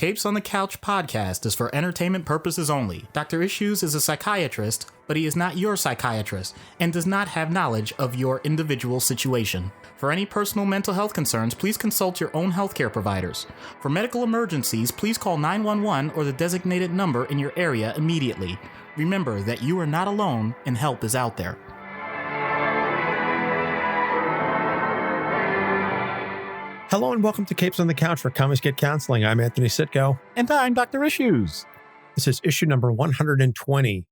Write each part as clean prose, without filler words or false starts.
Capes on the Couch podcast is for entertainment purposes only. Dr. Issues is a psychiatrist, but he is not your psychiatrist and does not have knowledge of your individual situation. For any personal mental health concerns, please consult your own healthcare providers. For medical emergencies, please call 911 or the designated number in your area immediately. Remember that you are not alone and help is out there. Hello and welcome to Capes on the Couch for Comics Get Counseling. I'm Anthony Sitko. And I'm Dr. Issues. This is issue number 120.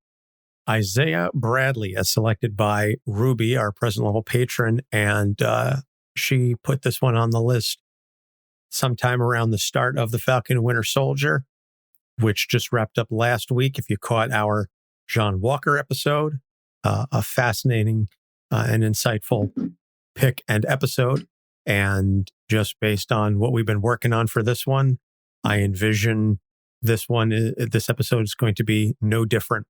Isaiah Bradley, as selected by Ruby, our present level patron, and she put this one on the list sometime around the start of the Falcon and Winter Soldier, which just wrapped up last week. If you caught our John Walker episode, a fascinating and insightful pick and episode. And just based on what we've been working on for this one, I envision this episode is going to be no different.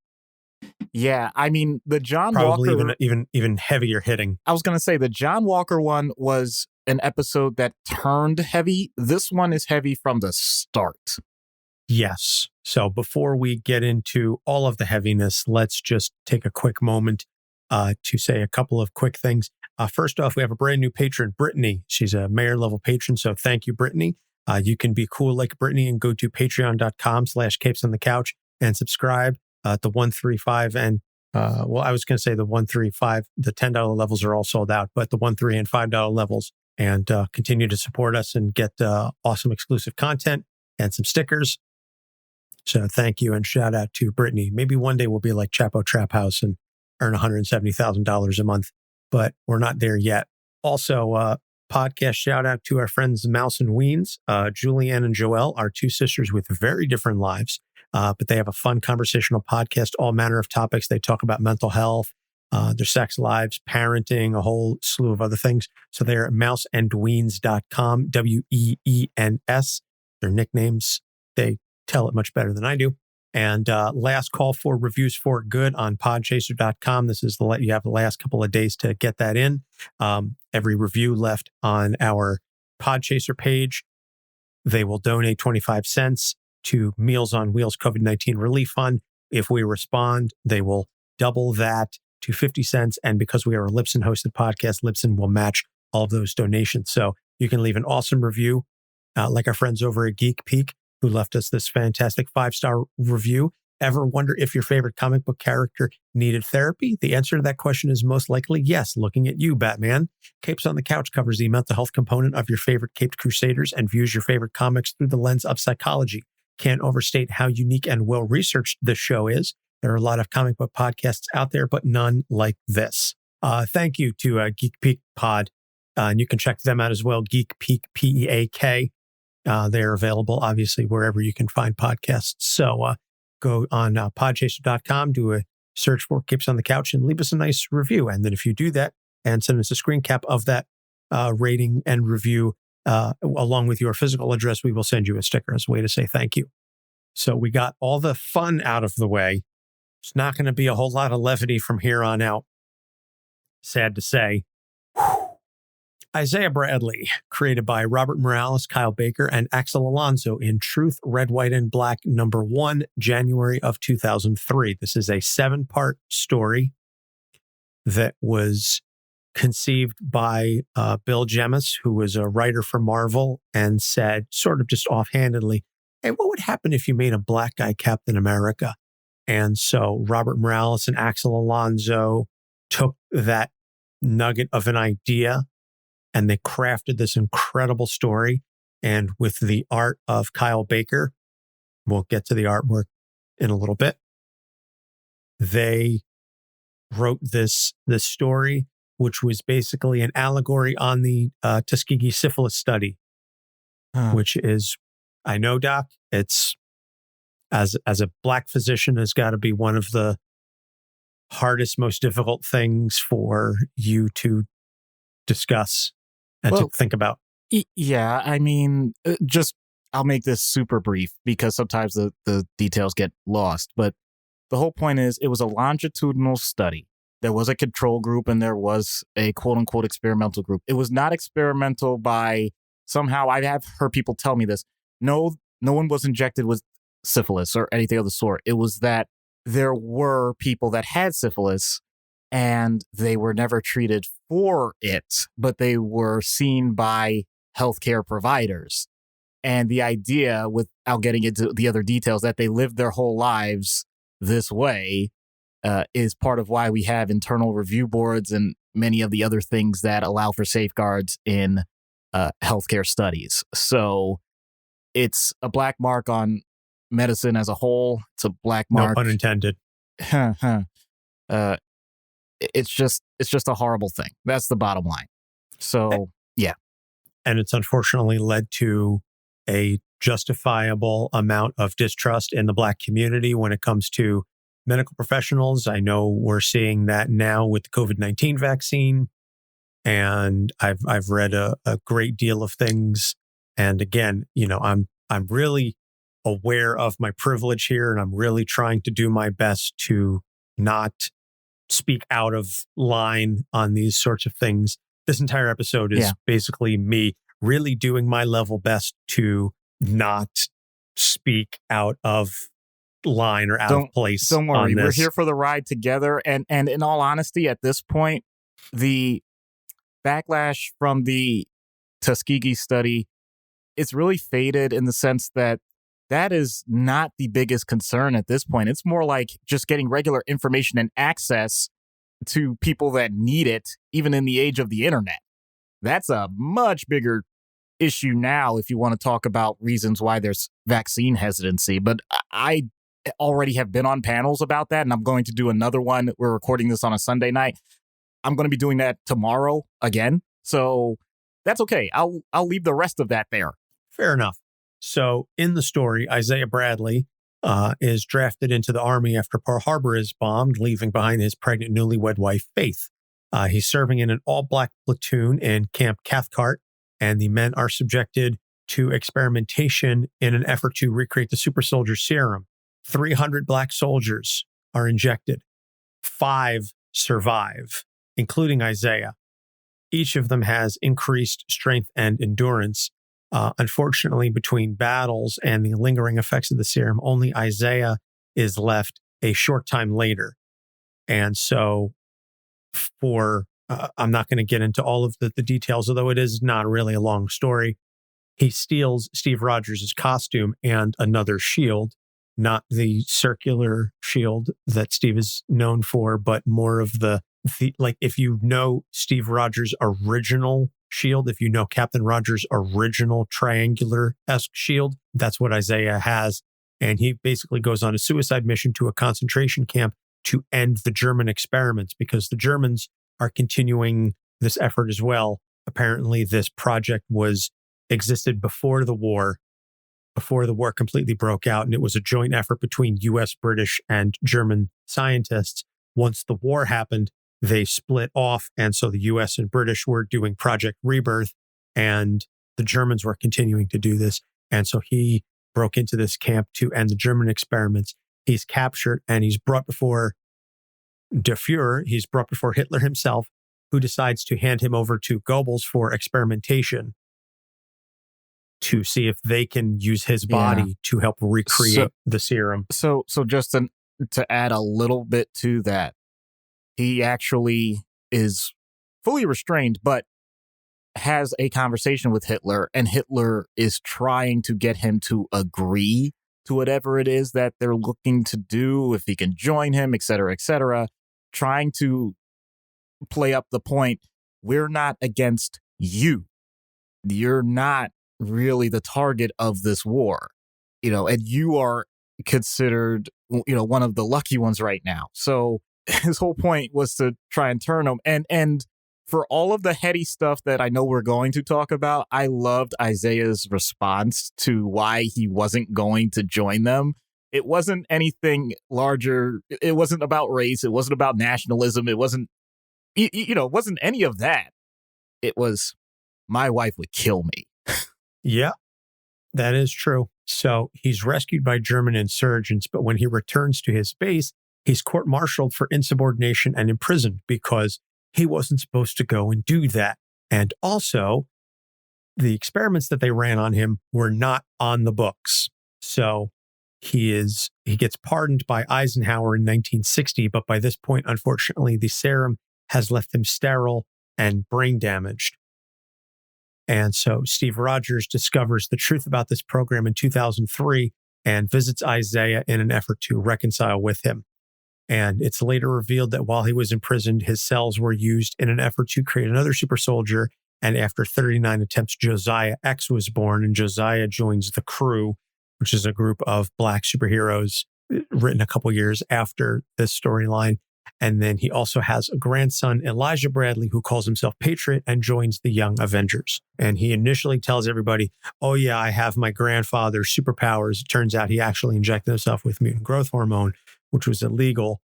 Yeah, I mean, the John Probably Walker... even heavier hitting. I was going to say, the John Walker one was an episode that turned heavy. This one is heavy from the start. Yes. So before we get into all of the heaviness, let's just take a quick moment to say a couple of quick things. First off, we have a brand new patron, Brittany. She's a mayor level patron, so thank you, Brittany. You can be cool like Brittany and go to patreon.com/capes on the couch and subscribe. The 135 and I was going to say the 135, the $10 levels are all sold out, but the $1, $3, and $5 levels, and continue to support us and get awesome exclusive content and some stickers. So thank you and shout out to Brittany. Maybe one day we'll be like Chapo Trap House and earn $170,000 a month, but we're not there yet. Also, podcast shout out to our friends Mouse Weens. Julianne and Joelle are two sisters with very different lives, but they have a fun conversational podcast, all manner of topics. They talk about mental health, their sex lives, parenting, a whole slew of other things. So they're at mouseandweens.com, WEENS. Their nicknames, they tell it much better than I do. And last call for reviews for good on podchaser.com. This is you have the last couple of days to get that in. Every review left on our Podchaser page, they will donate 25 cents to Meals on Wheels COVID-19 Relief Fund. If we respond, they will double that to 50 cents. And because we are a Libsyn hosted podcast, Libsyn will match all of those donations. So you can leave an awesome review, like our friends over at GeekPeak, who left us this fantastic 5-star review. Ever wonder if your favorite comic book character needed therapy? The answer to that question is most likely yes. Looking at you, Batman. Capes on the Couch covers the mental health component of your favorite caped crusaders and views your favorite comics through the lens of psychology. Can't overstate how unique and well-researched this show is. There are a lot of comic book podcasts out there, but none like this. Thank you to GeekPeak Pod. And you can check them out as well, GeekPeak, P-E-A-K. They're available, obviously, wherever you can find podcasts. So go on podchaser.com, do a search for Capes on the Couch, and leave us a nice review. And then if you do that and send us a screen cap of that rating and review, along with your physical address, we will send you a sticker as a way to say thank you. So we got all the fun out of the way. It's not going to be a whole lot of levity from here on out. Sad to say. Isaiah Bradley, created by Robert Morales, Kyle Baker, and Axel Alonso in Truth, Red, White, and Black, #1, January of 2003. This is a 7-part story that was conceived by Bill Jemas, who was a writer for Marvel, and said, sort of just offhandedly, hey, what would happen if you made a black guy Captain America? And so Robert Morales and Axel Alonso took that nugget of an idea and they crafted this incredible story. And with the art of Kyle Baker, we'll get to the artwork in a little bit, they wrote this story, which was basically an allegory on the Tuskegee Syphilis study, which is, I know, Doc, it's, as a black physician, has got to be one of the hardest, most difficult things for you to discuss and to think about. Yeah, I mean, I'll make this super brief because sometimes the details get lost. But the whole point is it was a longitudinal study. There was a control group and there was a quote unquote experimental group. It was not experimental by somehow, I have heard people tell me this. No, no one was injected with syphilis or anything of the sort. It was that there were people that had syphilis and they were never treated for it, but they were seen by healthcare providers. And the idea, without getting into the other details, that they lived their whole lives this way is part of why we have internal review boards and many of the other things that allow for safeguards in healthcare studies. So it's a black mark on medicine as a whole. It's a black mark. No pun intended. It's just a horrible thing. That's the bottom line. So, yeah. And it's unfortunately led to a justifiable amount of distrust in the Black community when it comes to medical professionals. I know we're seeing that now with the COVID-19 vaccine. And I've read a great deal of things. And again, I'm really aware of my privilege here, and I'm really trying to do my best to not speak out of line on these sorts of things. This entire episode is basically me really doing my level best to not speak out of line or out of place. Don't worry, we're here for the ride together. And in all honesty, at this point, the backlash from the Tuskegee study, it's really faded in the sense that is not the biggest concern at this point. It's more like just getting regular information and access to people that need it, even in the age of the internet. That's a much bigger issue now if you want to talk about reasons why there's vaccine hesitancy. But I already have been on panels about that, and I'm going to do another one. We're recording this on a Sunday night. I'm going to be doing that tomorrow again. So that's okay. I'll leave the rest of that there. Fair enough. So in the story, Isaiah Bradley is drafted into the army after Pearl Harbor is bombed, leaving behind his pregnant newlywed wife, Faith. He's serving in an all-black platoon in Camp Cathcart, and the men are subjected to experimentation in an effort to recreate the super soldier serum. 300 black soldiers are injected. 5 survive, including Isaiah. Each of them has increased strength and endurance. Unfortunately, between battles and the lingering effects of the serum, only Isaiah is left a short time later. And so I'm not going to get into all of the details, although it is not really a long story. He steals Steve Rogers' costume and another shield, not the circular shield that Steve is known for, but more of the like, if you know Steve Rogers' original shield, if you know Captain Rogers' original triangular-esque shield, that's what Isaiah has. And he basically goes on a suicide mission to a concentration camp to end the German experiments, because the Germans are continuing this effort as well. Apparently, this project existed before the war completely broke out, and it was a joint effort between US, British, and German scientists. Once the war happened, they split off, and so the US and British were doing Project Rebirth, and the Germans were continuing to do this. And so he broke into this camp to end the German experiments. He's captured, and he's brought before Der Fuhrer. He's brought before Hitler himself, who decides to hand him over to Goebbels for experimentation to see if they can use his body to help recreate the serum. So just to add a little bit to that, he actually is fully restrained, but has a conversation with Hitler, and Hitler is trying to get him to agree to whatever it is that they're looking to do, if he can join him, et cetera, trying to play up the point, we're not against you. You're not really the target of this war, and you are considered, one of the lucky ones right now. So his whole point was to try and turn him. And for all of the heady stuff that I know we're going to talk about, I loved Isaiah's response to why he wasn't going to join them. It wasn't anything larger. It wasn't about race. It wasn't about nationalism. It wasn't, it wasn't any of that. It was, my wife would kill me. Yeah, that is true. So he's rescued by German insurgents, but when he returns to his base, he's court-martialed for insubordination and imprisoned because he wasn't supposed to go and do that. And also, the experiments that they ran on him were not on the books. So he gets pardoned by Eisenhower in 1960, but by this point, unfortunately, the serum has left him sterile and brain damaged. And so Steve Rogers discovers the truth about this program in 2003 and visits Isaiah in an effort to reconcile with him. And it's later revealed that while he was imprisoned, his cells were used in an effort to create another super soldier. And after 39 attempts, Josiah X was born, and Josiah joins the Crew, which is a group of Black superheroes written a couple years after this storyline. And then he also has a grandson, Elijah Bradley, who calls himself Patriot and joins the Young Avengers. And he initially tells everybody, oh yeah, I have my grandfather's superpowers. It turns out he actually injected himself with mutant growth hormone, which was illegal.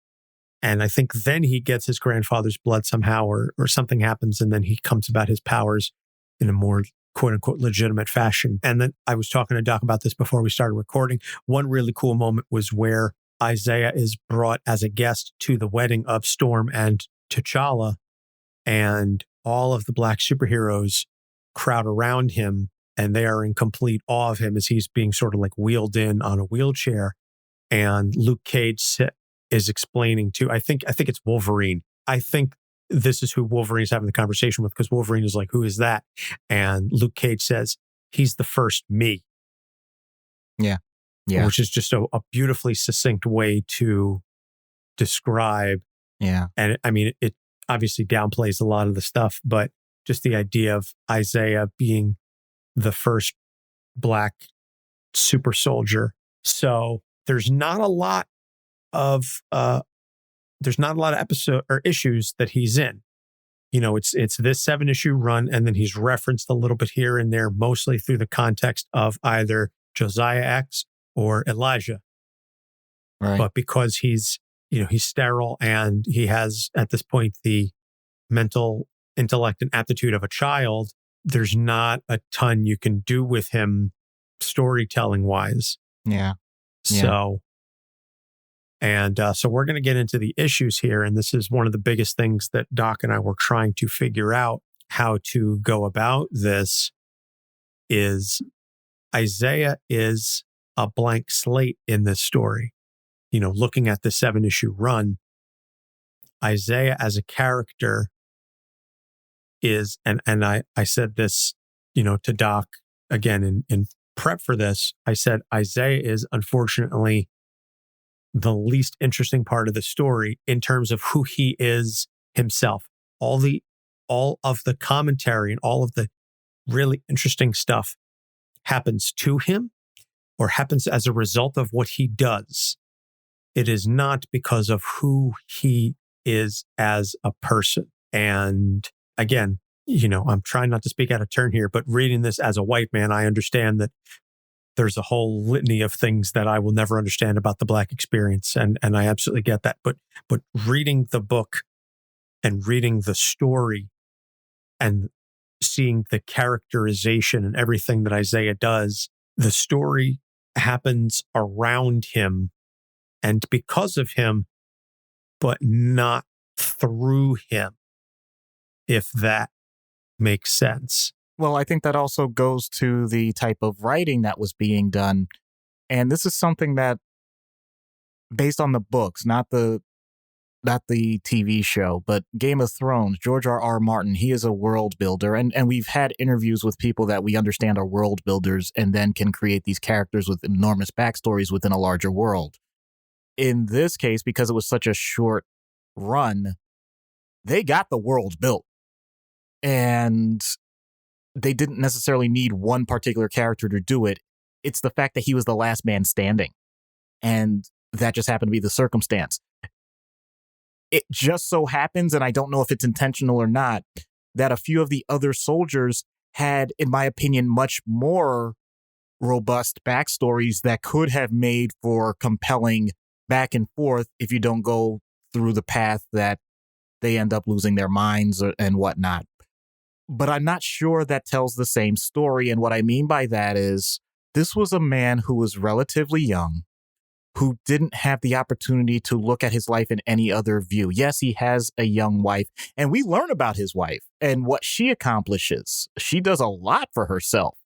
And I think then he gets his grandfather's blood somehow, or something happens, and then he comes about his powers in a more quote unquote legitimate fashion. And then I was talking to Doc about this before we started recording. One really cool moment was where Isaiah is brought as a guest to the wedding of Storm and T'Challa, and all of the Black superheroes crowd around him, and they are in complete awe of him as he's being sort of like wheeled in on a wheelchair. And Luke Cage is explaining to, I think it's Wolverine. I think this is who Wolverine's having the conversation with, because Wolverine is like, who is that? And Luke Cage says, he's the first me. Yeah. Which is just a beautifully succinct way to describe. Yeah. And I mean, it obviously downplays a lot of the stuff, but just the idea of Isaiah being the first Black super soldier. So there's not a lot of episode or issues that he's in. You know, it's this 7-issue run, and then he's referenced a little bit here and there, mostly through the context of either Josiah X or Elijah. Right. But because he's sterile and he has at this point the mental intellect and aptitude of a child, there's not a ton you can do with him storytelling wise. Yeah. So, so we're going to get into the issues here. And this is one of the biggest things that Doc and I were trying to figure out how to go about this is Isaiah is a blank slate in this story. You know, looking at the 7-issue run, Isaiah as a character is, and I said this, to Doc again in prep for this, I said, Isaiah is unfortunately the least interesting part of the story in terms of who he is himself. All of the commentary and all of the really interesting stuff happens to him or happens as a result of what he does. It is not because of who he is as a person. And again, I'm trying not to speak out of turn here, but reading this as a white man, I understand that there's a whole litany of things that I will never understand about the Black experience. And I absolutely get that. But reading the book and reading the story and seeing the characterization and everything that Isaiah does, the story happens around him and because of him, but not through him, if that makes sense. Well, I think that also goes to the type of writing that was being done. And this is something that, based on the books, not the TV show, but Game of Thrones, George R.R. Martin, he is a world builder. And we've had interviews with people that we understand are world builders and then can create these characters with enormous backstories within a larger world. In this case, because it was such a short run, they got the world built. And they didn't necessarily need one particular character to do it. It's the fact that he was the last man standing. And that just happened to be the circumstance. It just so happens, and I don't know if it's intentional or not, that a few of the other soldiers had, in my opinion, much more robust backstories that could have made for compelling back and forth if you don't go through the path that they end up losing their minds and whatnot. But I'm not sure that tells the same story. And what I mean by that is this was a man who was relatively young, who didn't have the opportunity to look at his life in any other view. Yes, he has a young wife, and we learn about his wife and what she accomplishes. She does a lot for herself,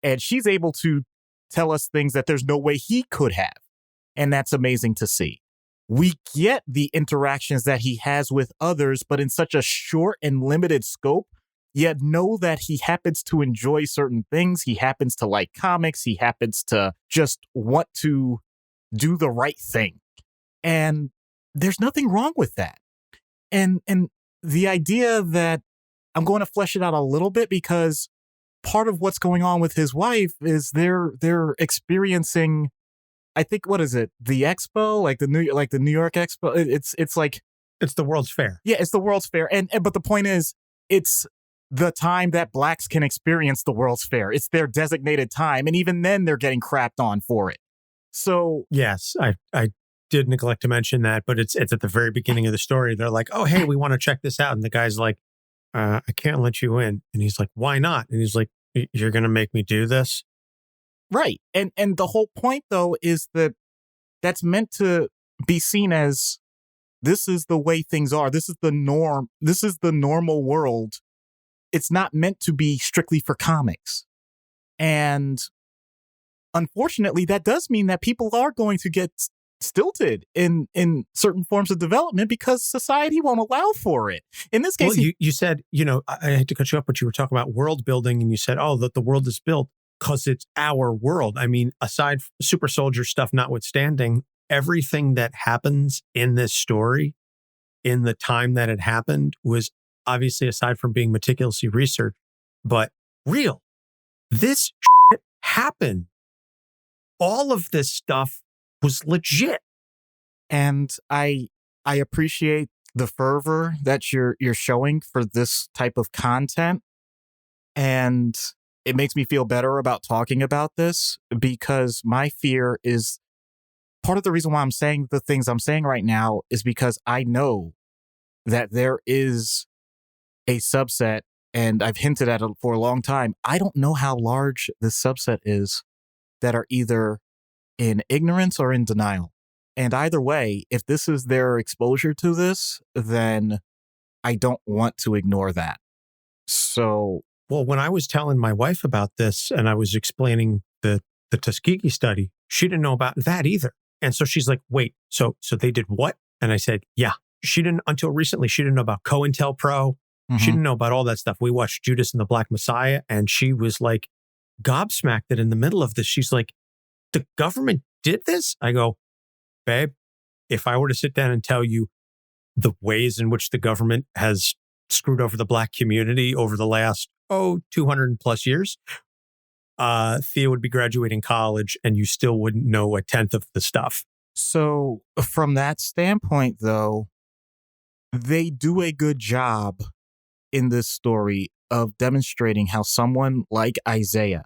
and she's able to tell us things that there's no way he could have. And that's amazing to see. We get the interactions that he has with others, but in such a short and limited scope, yet know that he happens to enjoy certain things. He happens to like comics. He happens to just want to do the right thing. And there's nothing wrong with that. And the idea that I'm going to flesh it out a little bit, because part of what's going on with his wife is they're experiencing, I think, what is it? The expo, like the New York Expo. It's like, it's the World's Fair. Yeah, it's the World's Fair. But the point is, it's the time that blacks can experience the World's Fair. It's their designated time. And even then they're getting crapped on for it. So yes, I did neglect to mention that, but it's at the very beginning of the story. They're like, oh, hey, we want to check this out. And the guy's like, I can't let you in. And he's like, why not? And he's like, you're going to make me do this? Right. And the whole point, though, is that that's meant to be seen as this is the way things are. This is the norm. This is the normal world. It's not meant to be strictly for comics. And unfortunately, that does mean that people are going to get stilted in certain forms of development because society won't allow for it. In this case, well, you said, I had to cut you up, but you were talking about world building, and you said, oh, that the world is built because it's our world. I mean, aside from super soldier stuff notwithstanding, everything that happens in this story in the time that it happened was obviously, aside from being meticulously researched, but real. This shit happened. All of this stuff was legit. And I appreciate the fervor that you're showing for this type of content. And it makes me feel better about talking about this, because my fear is part of the reason why I'm saying the things I'm saying right now is because I know that there is a subset, and I've hinted at it for a long time. I don't know how large this subset is that are either in ignorance or in denial. And either way, if this is their exposure to this, then I don't want to ignore that. So, well, when I was telling my wife about this and I was explaining the Tuskegee study, she didn't know about that either. And so she's like, wait, so they did what? And I said, yeah. She didn't, until recently, she didn't know about COINTELPRO. Mm-hmm. She didn't know about all that stuff. We watched Judas and the Black Messiah, and she was like gobsmacked that in the middle of this, she's like, the government did this? I go, babe, if I were to sit down and tell you the ways in which the government has screwed over the black community over the last, 200 plus years, Thea would be graduating college and you still wouldn't know a tenth of the stuff. So from that standpoint, though, they do a good job in this story of demonstrating how someone like Isaiah,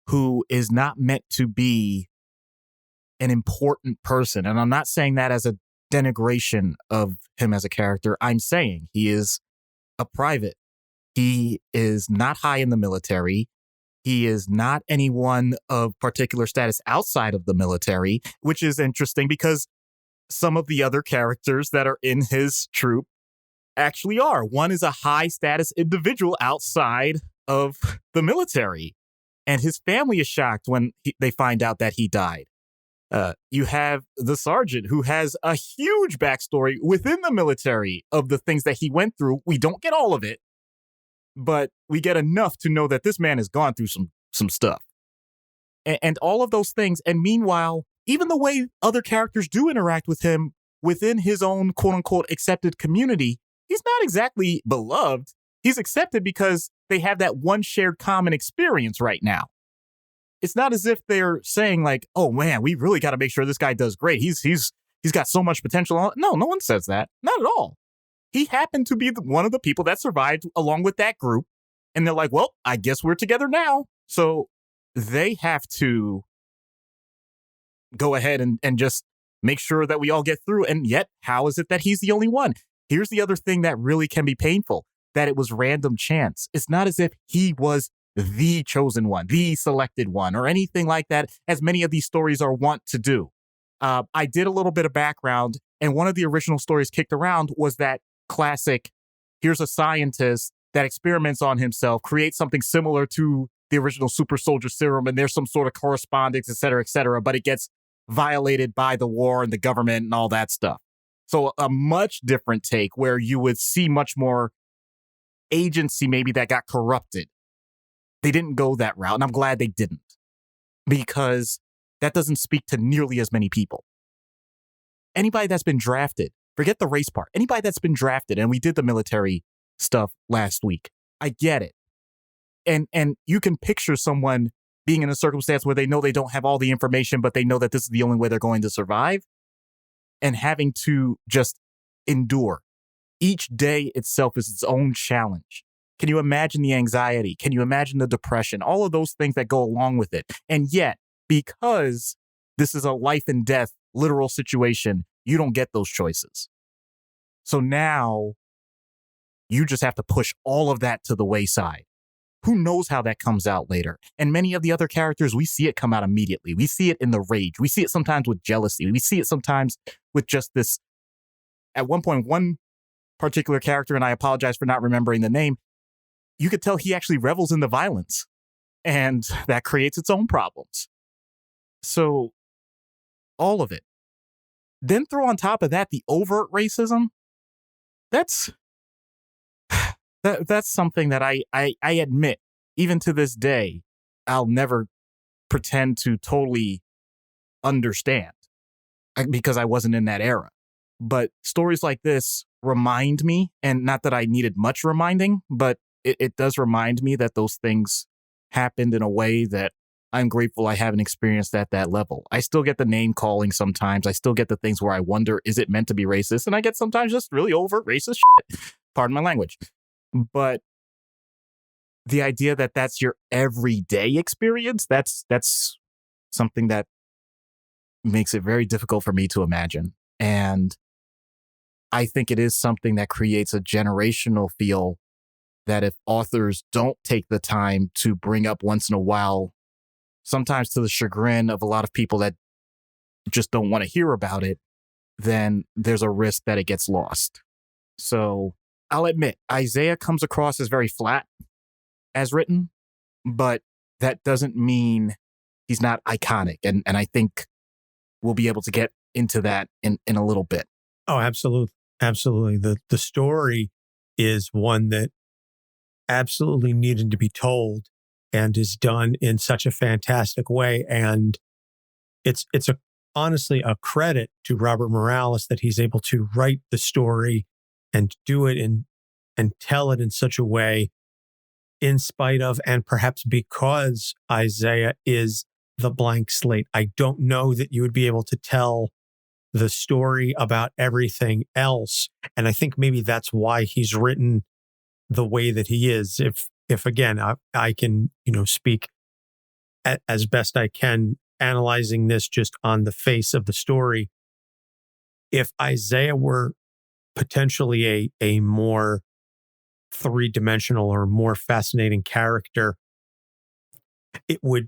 who is not meant to be an important person, and I'm not saying that as a denigration of him as a character, I'm saying he is a private. He is not high in the military. He is not anyone of particular status outside of the military, which is interesting because some of the other characters that are in his troop actually are. One is a high status individual outside of the military, and his family is shocked when they find out that he died. You have the sergeant who has a huge backstory within the military of the things that he went through. We don't get all of it, but we get enough to know that this man has gone through some stuff. And all of those things. And meanwhile, even the way other characters do interact with him within his own quote unquote accepted community, he's not exactly beloved. He's accepted because they have that one shared common experience right now. It's not as if they're saying like, oh man, we really got to make sure this guy does great. He's got so much potential. No one says that. Not at all. He happened to be one of the people that survived along with that group. And they're like, well, I guess we're together now. So they have to go ahead and just make sure that we all get through. And yet, how is it that he's the only one? Here's the other thing that really can be painful, that it was random chance. It's not as if he was the chosen one, the selected one, or anything like that, as many of these stories are wont to do. I did a little bit of background, and one of the original stories kicked around was that classic, here's a scientist that experiments on himself, creates something similar to the original super soldier serum and there's some sort of correspondence, et cetera, but it gets violated by the war and the government and all that stuff. So a much different take where you would see much more agency maybe that got corrupted. They didn't go that route, and I'm glad they didn't, because that doesn't speak to nearly as many people. Anybody that's been drafted, forget the race part, anybody that's been drafted, and we did the military stuff last week, I get it. And you can picture someone being in a circumstance where they know they don't have all the information, but they know that this is the only way they're going to survive, and having to just endure. Each day itself is its own challenge. Can you imagine the anxiety? Can you imagine the depression? All of those things that go along with it. And yet, because this is a life and death literal situation, you don't get those choices. So now you just have to push all of that to the wayside. Who knows how that comes out later? And many of the other characters, we see it come out immediately. We see it in the rage. We see it sometimes with jealousy. We see it sometimes with just this. At one point, one particular character, and I apologize for not remembering the name, you could tell he actually revels in the violence, and that creates its own problems. So all of it. Then throw on top of that the overt racism. That's something that I admit, even to this day, I'll never pretend to totally understand because I wasn't in that era. But stories like this remind me, and not that I needed much reminding, but it does remind me that those things happened in a way that I'm grateful I haven't experienced at that level. I still get the name calling sometimes. I still get the things where I wonder, is it meant to be racist? And I get sometimes just really overt racist shit. Pardon my language. But the idea that that's your everyday experience, that's something that makes it very difficult for me to imagine. And I think it is something that creates a generational feel that if authors don't take the time to bring up once in a while, sometimes to the chagrin of a lot of people that just don't want to hear about it, then there's a risk that it gets lost. So I'll admit, Isaiah comes across as very flat as written, but that doesn't mean he's not iconic. And I think we'll be able to get into that in a little bit. Oh, absolutely. Absolutely. The story is one that absolutely needed to be told and is done in such a fantastic way. And it's honestly a credit to Robert Morales that he's able to write the story and do it and tell it in such a way, in spite of, and perhaps because Isaiah is the blank slate. I don't know that you would be able to tell the story about everything else. And I think maybe that's why he's written the way that he is. If again, I can, speak as best I can, analyzing this just on the face of the story. If Isaiah were potentially a more three-dimensional or more fascinating character, it would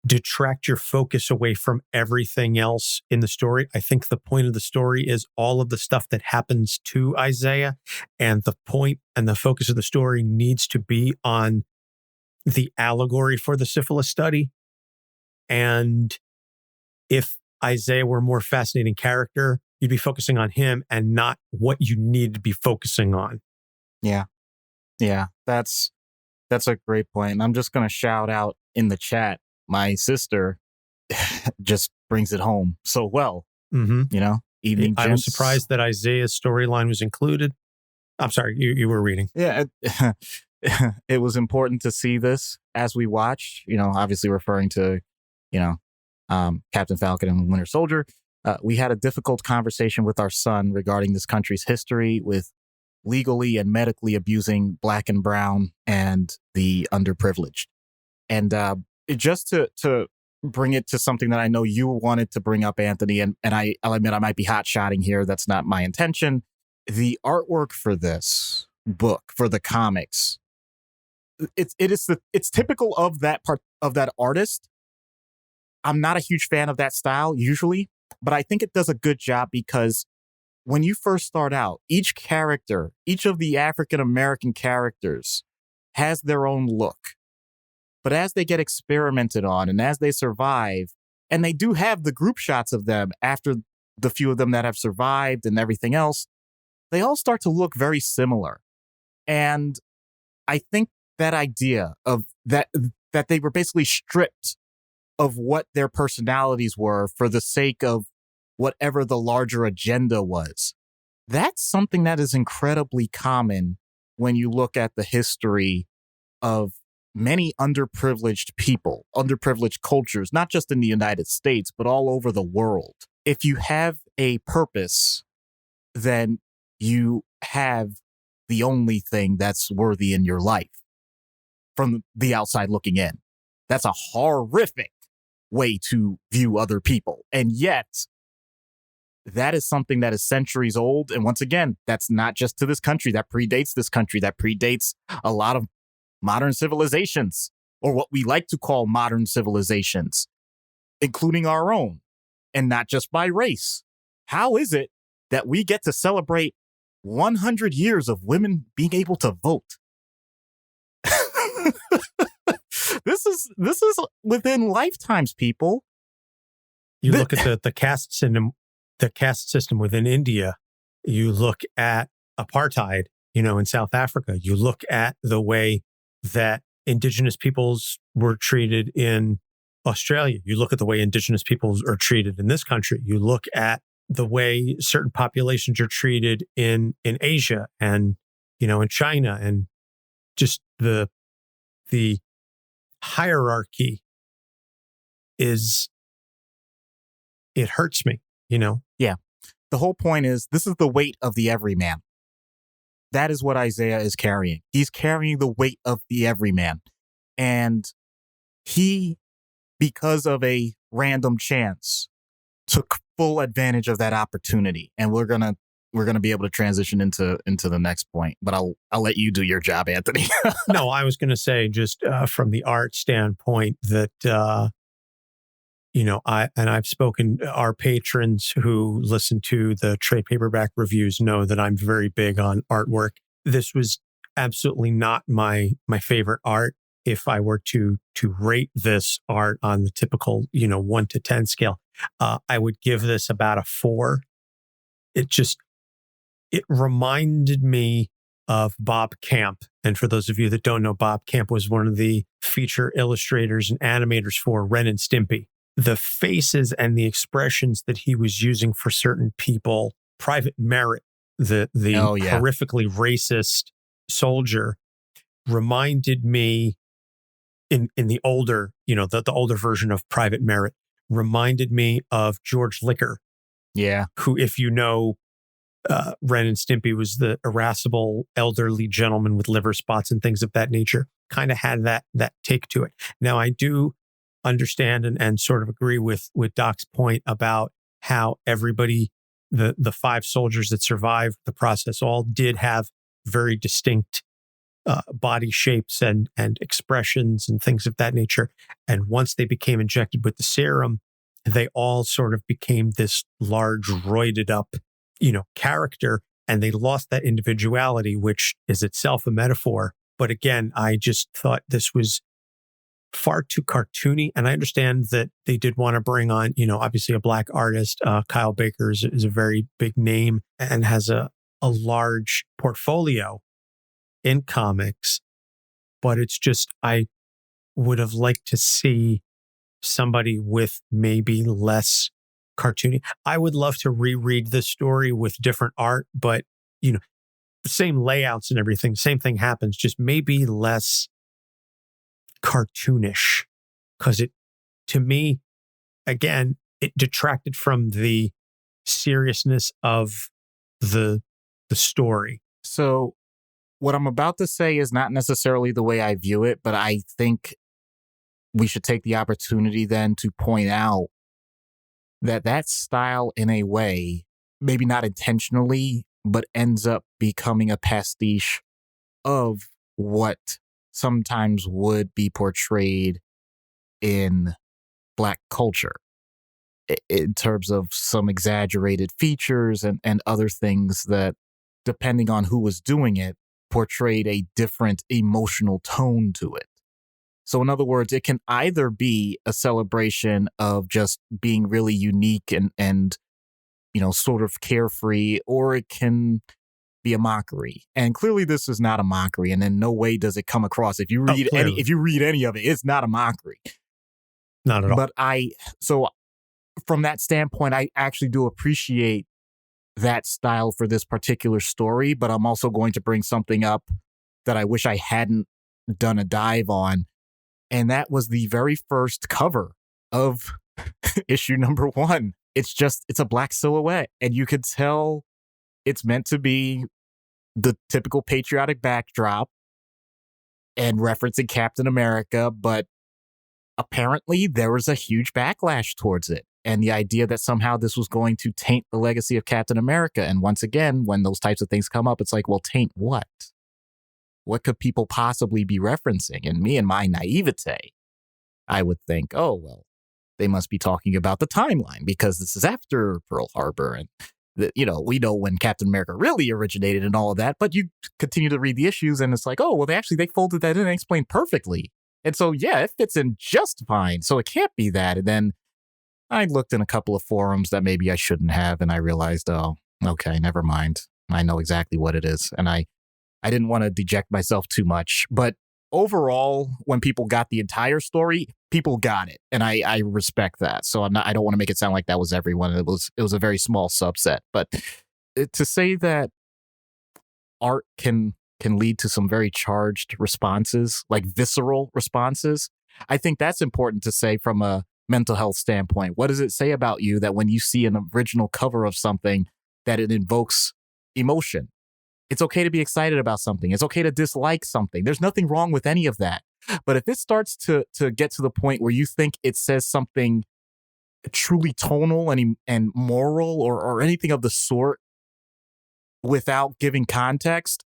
detract your focus away from everything else in the story. I think the point of the story is all of the stuff that happens to Isaiah, and the point and the focus of the story needs to be on the allegory for the syphilis study. And if Isaiah were a more fascinating character, you'd be focusing on him and not what you need to be focusing on. Yeah. That's a great point. And I'm just going to shout out in the chat. My sister just brings it home so well. Mm-hmm. Evening. I was surprised that Isaiah's storyline was included. I'm sorry, you were reading. Yeah, it was important to see this as we watch. Obviously referring to, Captain Falcon and Winter Soldier. We had a difficult conversation with our son regarding this country's history with legally and medically abusing Black and brown and the underprivileged. And just to bring it to something that I know you wanted to bring up, Anthony, and I'll admit I might be hot-shotting here. That's not my intention. The artwork for this book, for the comics, it's typical of that part of that artist. I'm not a huge fan of that style usually, but I think it does a good job because when you first start out, each of the African American characters has their own look. But as they get experimented on and as they survive, and they do have the group shots of them after the few of them that have survived and everything else, they all start to look very similar. And I think that idea of that they were basically stripped of what their personalities were for the sake of whatever the larger agenda was. That's something that is incredibly common when you look at the history of many underprivileged people, underprivileged cultures, not just in the United States, but all over the world. If you have a purpose, then you have the only thing that's worthy in your life from the outside looking in. That's a horrific way to view other people. And yet, that is something that is centuries old. And once again, that's not just to this country. That predates this country. That predates a lot of modern civilizations, or what we like to call modern civilizations, including our own, and not just by race. How is it that we get to celebrate 100 years of women being able to vote? This is within lifetimes, people. You look at the caste system within India. You look at apartheid, in South Africa. You look at the way that indigenous peoples were treated in Australia. You look at the way indigenous peoples are treated in this country. You look at the way certain populations are treated in Asia and, in China, and just the hierarchy it hurts me, Yeah. The whole point is, this is the weight of the everyman. That is what Isaiah is carrying. He's carrying the weight of the everyman. And he, because of a random chance, took full advantage of that opportunity. And we're gonna be able to transition into the next point. But I'll let you do your job, Anthony. No, I was going to say, just from the art standpoint, that I've spoken. Our patrons who listen to the trade paperback reviews know that I'm very big on artwork. This was absolutely not my favorite art. If I were to rate this art on the typical 1 to 10 scale, I would give this about a 4. It reminded me of Bob Camp. And for those of you that don't know, Bob Camp was one of the feature illustrators and animators for Ren and Stimpy. The faces and the expressions that he was using for certain people, Private Merritt, the horrifically racist soldier, reminded me in the older, the older version of Private Merritt, reminded me of George Licker. Yeah. Who, if you know, Ren and Stimpy was the irascible elderly gentleman with liver spots and things of that nature. Kind of had that take to it. Now, I do understand and sort of agree with Doc's point about how everybody, the 5 soldiers that survived the process, all did have very distinct body shapes and expressions and things of that nature. And once they became injected with the serum, they all sort of became this large, roided up, character, and they lost that individuality, which is itself a metaphor. But again, I just thought this was far too cartoony. And I understand that they did want to bring on, obviously a Black artist. Kyle Baker is a very big name and has a large portfolio in comics. But it's just, I would have liked to see somebody with maybe less cartoony. I would love to reread this story with different art, but, the same layouts and everything, same thing happens, just maybe less cartoonish, because to me, again, it detracted from the seriousness of the story. So what I'm about to say is not necessarily the way I view it, but I think we should take the opportunity then to point out that style, in a way, maybe not intentionally, but ends up becoming a pastiche of what sometimes would be portrayed in Black culture in terms of some exaggerated features and other things that, depending on who was doing it, portrayed a different emotional tone to it. So in other words, it can either be a celebration of just being really unique and sort of carefree, or it can be a mockery. And clearly this is not a mockery, and in no way does it come across. If you read any of it, it's not a mockery. Not at all. But so from that standpoint, I actually do appreciate that style for this particular story, but I'm also going to bring something up that I wish I hadn't done a dive on. And that was the very first cover of issue number 1. It's a black silhouette, and you could tell it's meant to be the typical patriotic backdrop and referencing Captain America, but apparently there was a huge backlash towards it. And the idea that somehow this was going to taint the legacy of Captain America. And once again, when those types of things come up, it's like, well, taint what? What could people possibly be referencing? And me and my naivete, I would think, oh, well, they must be talking about the timeline because this is after Pearl Harbor. And, we know when Captain America really originated and all of that. But you continue to read the issues and it's like, oh, well, they folded that in and explained perfectly. And so, yeah, it fits in just fine. So it can't be that. And then I looked in a couple of forums that maybe I shouldn't have. And I realized, oh, okay, never mind. I know exactly what it is. And I didn't want to deject myself too much. But overall, when people got the entire story, people got it. And I respect that. So I don't want to make it sound like that was everyone. It was a very small subset. But to say that art can lead to some very charged responses, like visceral responses, I think that's important to say from a mental health standpoint. What does it say about you that when you see an original cover of something, that it invokes emotion? It's okay to be excited about something. It's okay to dislike something. There's nothing wrong with any of that. But if it starts to get to the point where you think it says something truly tonal and moral or anything of the sort without giving context,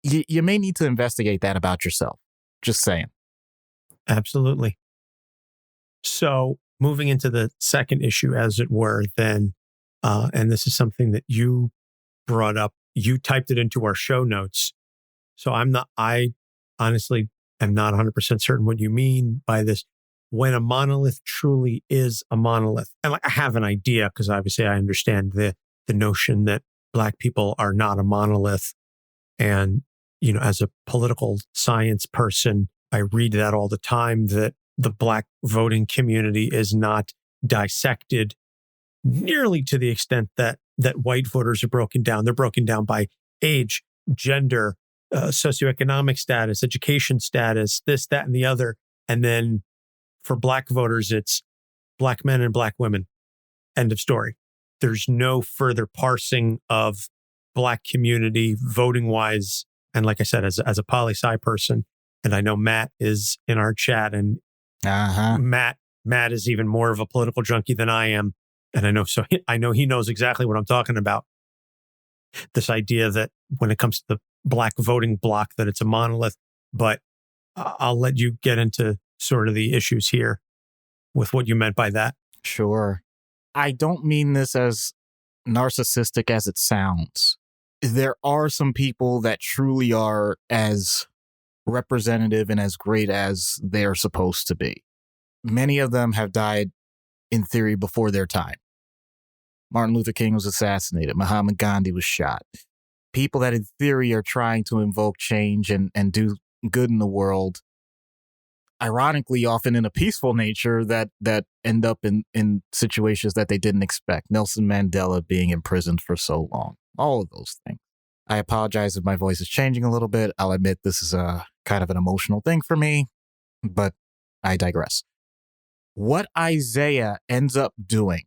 you may need to investigate that about yourself. Just saying. Absolutely. So moving into the second issue, as it were, then, and this is something that you brought up, you typed it into our show notes. So I honestly am not 100% certain what you mean by this. When a monolith truly is a monolith. And I have an idea because obviously I understand the notion that Black people are not a monolith. And, as a political science person, I read that all the time, that the Black voting community is not dissected nearly to the extent that white voters are broken down. They're broken down by age, gender, socioeconomic status, education status, this, that, and the other. And then for Black voters, it's Black men and Black women. End of story. There's no further parsing of Black community voting wise. And like I said, as a poli-sci person, and I know Matt is in our chat, and Matt is even more of a political junkie than I am. And I know he knows exactly what I'm talking about. This idea that when it comes to the Black voting bloc, that it's a monolith. But I'll let you get into sort of the issues here with what you meant by that. Sure. I don't mean this as narcissistic as it sounds. There are some people that truly are as representative and as great as they're supposed to be. Many of them have died, in theory, before their time. Martin Luther King was assassinated. Mahatma Gandhi was shot. People that, in theory, are trying to invoke change and do good in the world, ironically, often in a peaceful nature, that end up in situations that they didn't expect. Nelson Mandela being imprisoned for so long. All of those things. I apologize if my voice is changing a little bit. I'll admit this is a kind of an emotional thing for me, but I digress. What Isaiah ends up doing,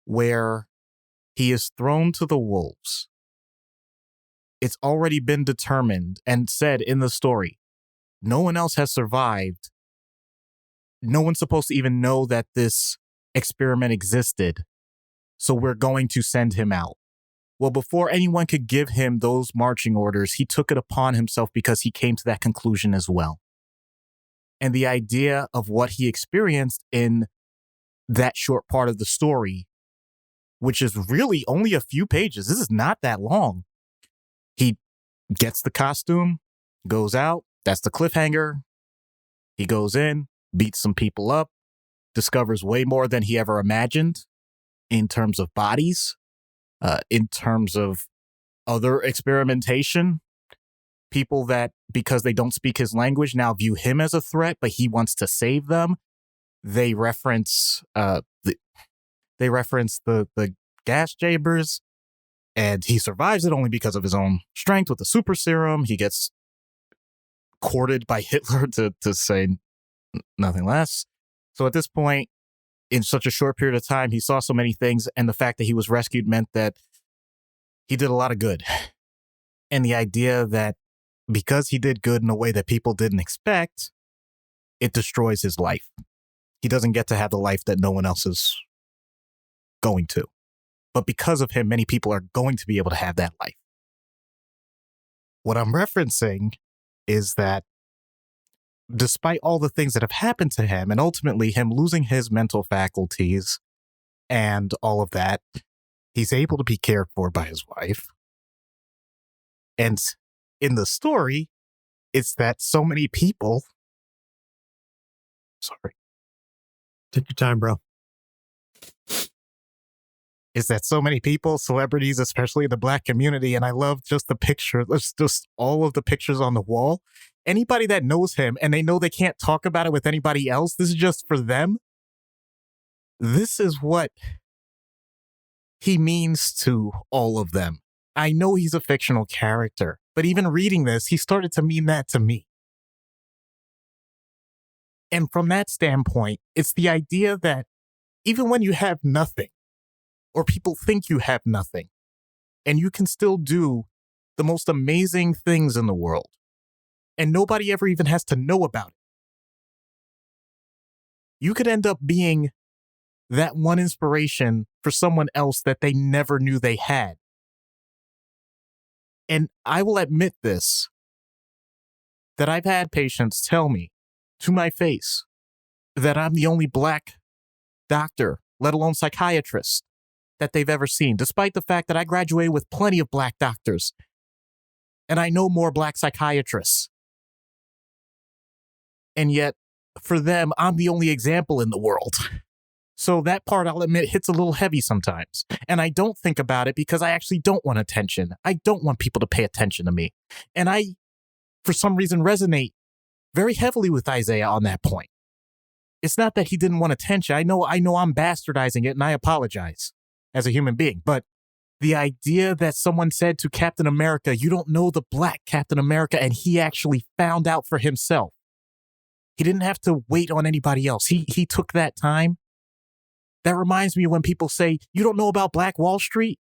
where he is thrown to the wolves, it's already been determined and said in the story, no one else has survived. No one's supposed to even know that this experiment existed. So we're going to send him out. Well, before anyone could give him those marching orders, he took it upon himself because he came to that conclusion as well. And the idea of what he experienced in that short part of the story, which is really only a few pages. This is not that long. He gets the costume, goes out. That's the cliffhanger. He goes in, beats some people up, discovers way more than he ever imagined in terms of bodies, in terms of other experimentation. People that, because they don't speak his language, now view him as a threat, but he wants to save them. They reference the gas chambers, and he survives it only because of his own strength with the super serum. He gets courted by Hitler, to say nothing less. So at this point, in such a short period of time, he saw so many things, and the fact that he was rescued meant that he did a lot of good. And the idea that because he did good in a way that people didn't expect, it destroys his life. He doesn't get to have the life that no one else is going to. But because of him, many people are going to be able to have that life. What I'm referencing is that despite all the things that have happened to him, and ultimately him losing his mental faculties and all of that, he's able to be cared for by his wife. And in the story, it's that so many people... Sorry. Take your time, bro. Is that so many people, celebrities, especially the Black community, and I love just the picture, just all of the pictures on the wall. Anybody that knows him and they know they can't talk about it with anybody else, this is just for them. This is what he means to all of them. I know he's a fictional character, but even reading this, he started to mean that to me. And from that standpoint, it's the idea that even when you have nothing, or people think you have nothing, and you can still do the most amazing things in the world, and nobody ever even has to know about it. You could end up being that one inspiration for someone else that they never knew they had. And I will admit this, that I've had patients tell me to my face that I'm the only Black doctor, let alone psychiatrist, that they've ever seen, despite the fact that I graduated with plenty of Black doctors, and I know more Black psychiatrists. And yet, for them, I'm the only example in the world. So that part, I'll admit, hits a little heavy sometimes. And I don't think about it because I actually don't want attention. I don't want people to pay attention to me. And I, for some reason, resonate very heavily with Isaiah on that point. It's not that he didn't want attention. I know I'm bastardizing it, and I apologize as a human being. But the idea that someone said to Captain America, you don't know the Black Captain America, and he actually found out for himself. He didn't have to wait on anybody else. He took that time. That reminds me when people say, you don't know about Black Wall Street?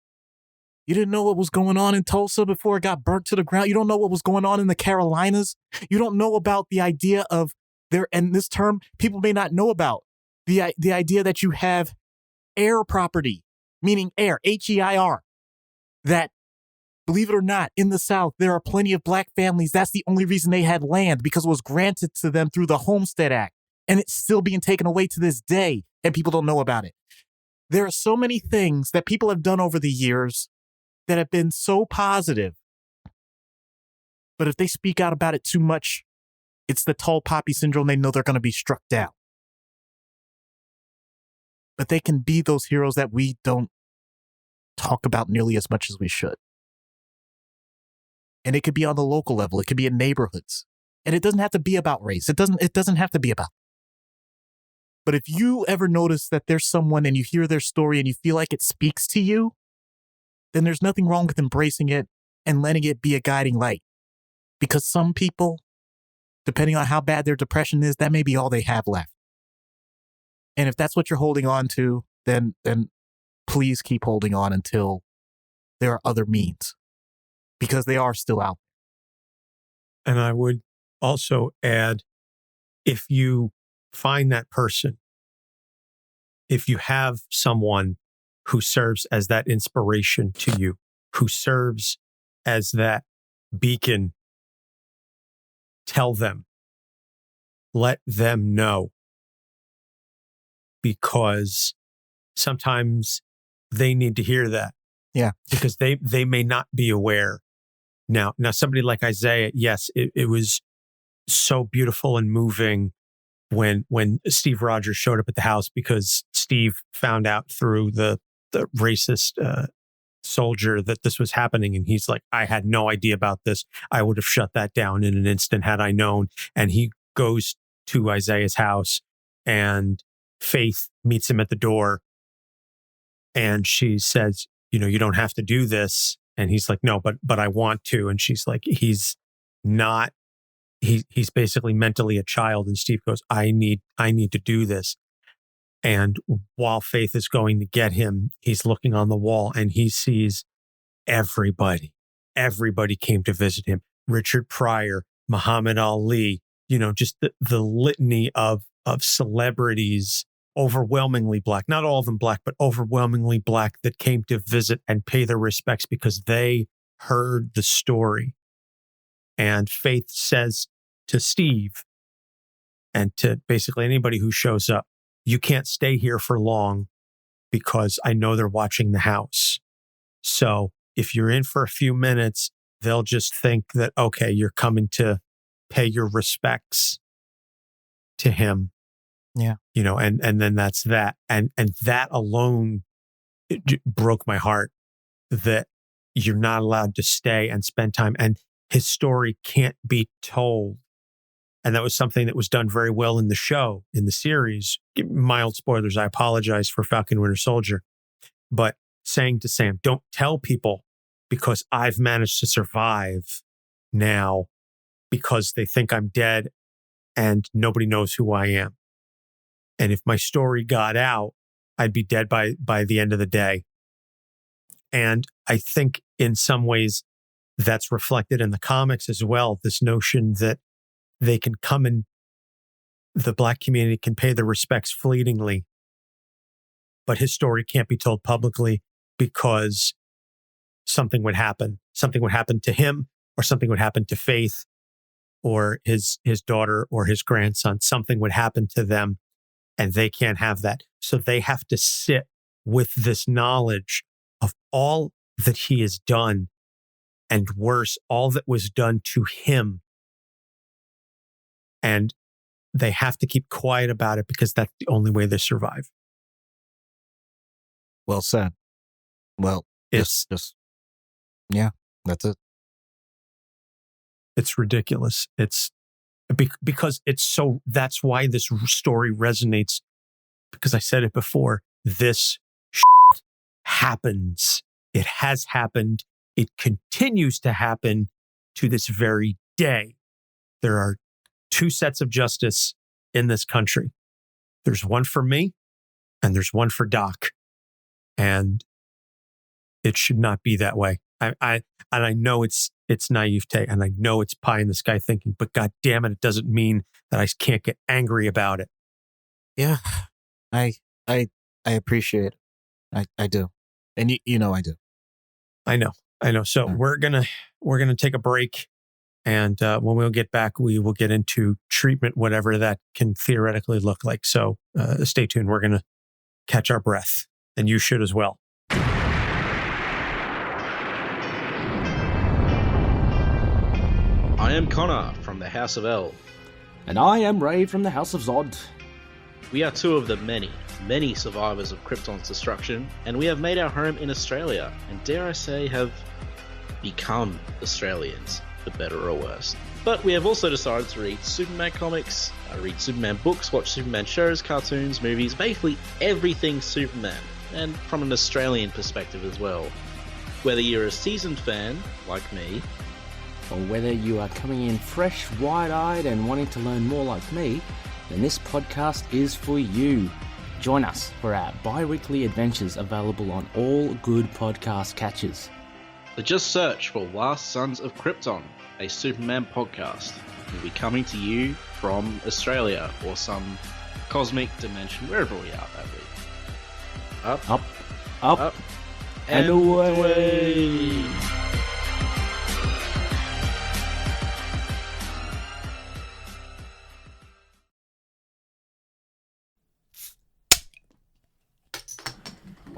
You didn't know what was going on in Tulsa before it got burnt to the ground? You don't know what was going on in the Carolinas? You don't know about the idea of there, and this term people may not know about, the idea that you have air property, meaning air, H-E-I-R, that, believe it or not, in the South, there are plenty of Black families. That's the only reason they had land, because it was granted to them through the Homestead Act. And it's still being taken away to this day, and people don't know about it. There are so many things that people have done over the years that have been so positive. But if they speak out about it too much, it's the tall poppy syndrome. They know they're going to be struck down. But they can be those heroes that we don't talk about nearly as much as we should. And it could be on the local level. It could be in neighborhoods. And it doesn't have to be about race. It doesn't have to be about. But if you ever notice that there's someone and you hear their story and you feel like it speaks to you, then there's nothing wrong with embracing it and letting it be a guiding light. Because some people, depending on how bad their depression is, that may be all they have left. And if that's what you're holding on to, then please keep holding on until there are other means, because they are still out. And I would also add, if you find that person, if you have someone who serves as that inspiration to you, who serves as that beacon, tell them, let them know, because sometimes they need to hear that. Yeah. Because they may not be aware. Now somebody like Isaiah, yes, it was so beautiful and moving when Steve Rogers showed up at the house, because Steve found out through the racist soldier that this was happening. And he's like, I had no idea about this. I would have shut that down in an instant had I known. And he goes to Isaiah's house, and Faith meets him at the door. And she says, you don't have to do this. And he's like, no, but I want to. And she's like, he's basically mentally a child. And Steve goes, I need to do this. And while Faith is going to get him, he's looking on the wall and he sees everybody came to visit him. Richard Pryor, Muhammad Ali, just the litany of celebrities, overwhelmingly Black, not all of them Black, but overwhelmingly Black, that came to visit and pay their respects because they heard the story. And Faith says to Steve, and to basically anybody who shows up, you can't stay here for long because I know they're watching the house. So if you're in for a few minutes, they'll just think that, okay, you're coming to pay your respects to him. Yeah. And then that's that. And that alone broke my heart, that you're not allowed to stay and spend time. And his story can't be told. And that was something that was done very well in the show, in the series. Mild spoilers, I apologize, for Falcon Winter Soldier. But saying to Sam, don't tell people, because I've managed to survive now because they think I'm dead and nobody knows who I am. And if my story got out, I'd be dead by the end of the day. And I think in some ways that's reflected in the comics as well. This notion that they can come and the Black community can pay their respects fleetingly, but his story can't be told publicly because something would happen. Something would happen to him, or something would happen to Faith, or his daughter, or his grandson. Something would happen to them, and they can't have that. So they have to sit with this knowledge of all that he has done, and worse, all that was done to him. And they have to keep quiet about it because that's the only way they survive. Well said. Well, just yeah, that's it. It's ridiculous. It's because it's so, that's why this story resonates, because I said it before, this happens. It has happened. It continues to happen to this very day. There are two sets of justice in this country. There's one for me and there's one for Doc. And it should not be that way. I know it's naivete, and I know it's pie in the sky thinking, but God damn it, it doesn't mean that I can't get angry about it. Yeah, I appreciate it. I do. And you know I do. I know. So we're gonna take a break. And when we'll get back, we will get into treatment, whatever that can theoretically look like. So stay tuned. We're going to catch our breath, and you should as well. I am Connor from the House of L. And I am Ray from the House of Zod. We are two of the many survivors of Krypton's destruction, and we have made our home in Australia, and dare I say, have become Australians, for better or worse. But we have also decided to read Superman comics, read Superman books, watch Superman shows, cartoons, movies, basically everything Superman, and from an Australian perspective as well. Whether you're a seasoned fan, like me, or whether you are coming in fresh, wide-eyed and wanting to learn more like me, then this podcast is for you. Join us for our bi-weekly adventures available on all good podcast catchers. So just search for Last Sons of Krypton, a Superman podcast. We'll be coming to you from Australia or some cosmic dimension, wherever we are that week. Up, and away.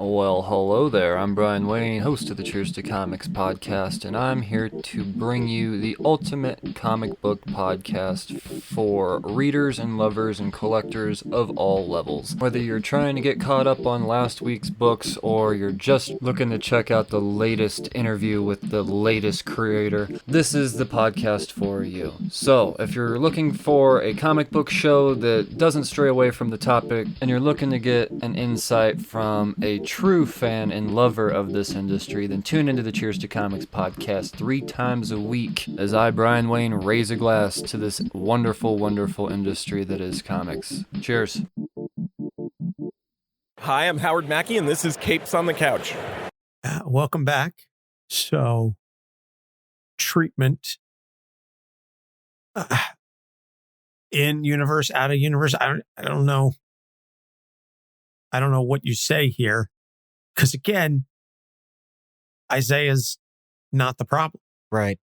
Well, hello there. I'm Brian Wayne, host of the Cheers to Comics podcast, and I'm here to bring you the ultimate comic book podcast for readers and lovers and collectors of all levels. Whether you're trying to get caught up on last week's books or you're just looking to check out the latest interview with the latest creator, this is the podcast for you. So, if you're looking for a comic book show that doesn't stray away from the topic and you're looking to get an insight from a true fan and lover of this industry, then tune into the Cheers to Comics podcast 3 times a week as I, Brian Wayne, raise a glass to this wonderful, wonderful industry that is comics. Cheers. Hi, I'm Howard Mackie, and this is Capes on the Couch. Welcome back. So, treatment in universe, out of universe. I don't know. I don't know what you say here. Because again, Isaiah's not the problem. Right.